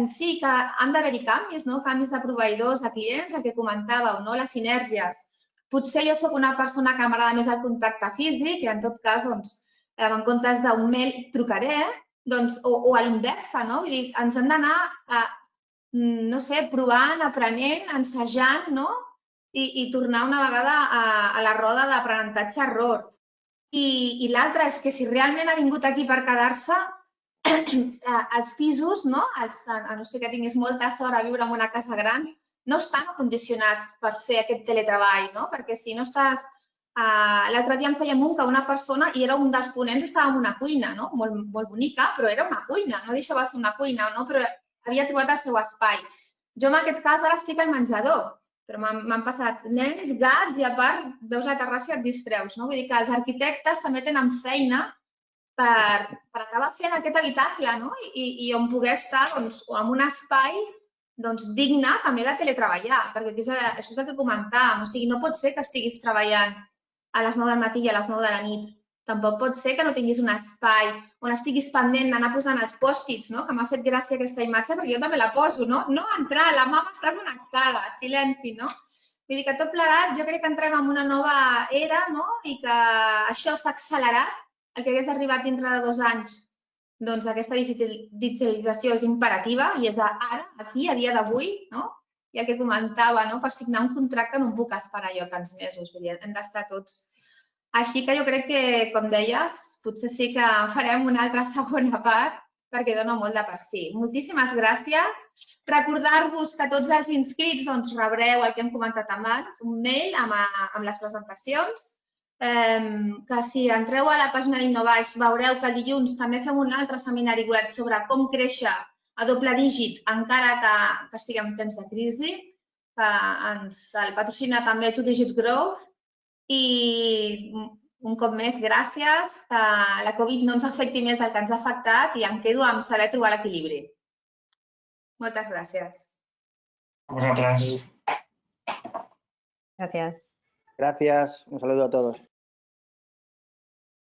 Sí que han d'haver-hi canvis, no? Canvis de proveïdors, de clients, el que comentàveu, no? Les sinergies. Potser jo soc una persona que m'agrada més el contacte físic i en tot cas, en comptes d'un mail trucaré, o a l'inversa, no? Vull dir, ens hem d'anar, no sé, provant, aprenent, ensajant, no? I tornar una vegada a la roda d'aprenentatge-error. I l'altre és que si realment ha vingut aquí per quedar-se, els pisos, no? A no ser que tinguis molta sort a viure en una casa gran, no estan condicionats per fer aquest teletreball, no? Perquè si no estàs... L'altre dia en fèiem un que una persona, i era un dels ponents, estava en una cuina, no? Molt bonica, però era una cuina, no deixava de ser una cuina, no? Però havia trobat el seu espai. Jo en aquest cas ara estic al menjador, però m'han passat nens, gats i a part veus la terrassa i et distreus, no? Vull dir que els arquitectes també tenen feina per acabar fent aquest habitacle, no? I on poder estar en un espai digne també de teletreballar, perquè això és el que comentàvem, o sigui, no pot ser que estiguis treballant a les 9 del matí i a les 9 de la nit. Tampoc pot ser que no tinguis un espai on estiguis pendent d'anar posant els pòstits, no? Que m'ha fet gràcia aquesta imatge perquè jo també la poso, no? No entrar, la mama està connectada, silenci, no? Vull dir que tot plegat jo crec que entrem en una nova era, no? I que això s'ha accelerat, el que hagués arribat dintre de 2 anys, doncs aquesta digitalització és imperativa i és ara, aquí, a dia d'avui, no? I el que comentava, no? Per signar un contracte no em puc esperar jo tants mesos, vull dir, hem d'estar tots. Així que jo crec que, com deies, potser sí que farem una altra segona part perquè dona molt de per si. Moltíssimes gràcies. Recordar-vos que tots els inscrits rebreu el que hem comentat abans, un mail amb les presentacions, que si entreu a la pàgina d'Innovaix veureu que dilluns també fem un altre seminari web sobre com créixer a doble dígit encara que estiguem en temps de crisi, que ens el patrocina també Two Digit Growth. I un cop més, gràcies, que la Covid no ens afecti més del que ens ha afectat i em quedo amb saber trobar l'equilibri. Moltes gràcies. A vosaltres. Gracias. Gracias. Un saludo a todos.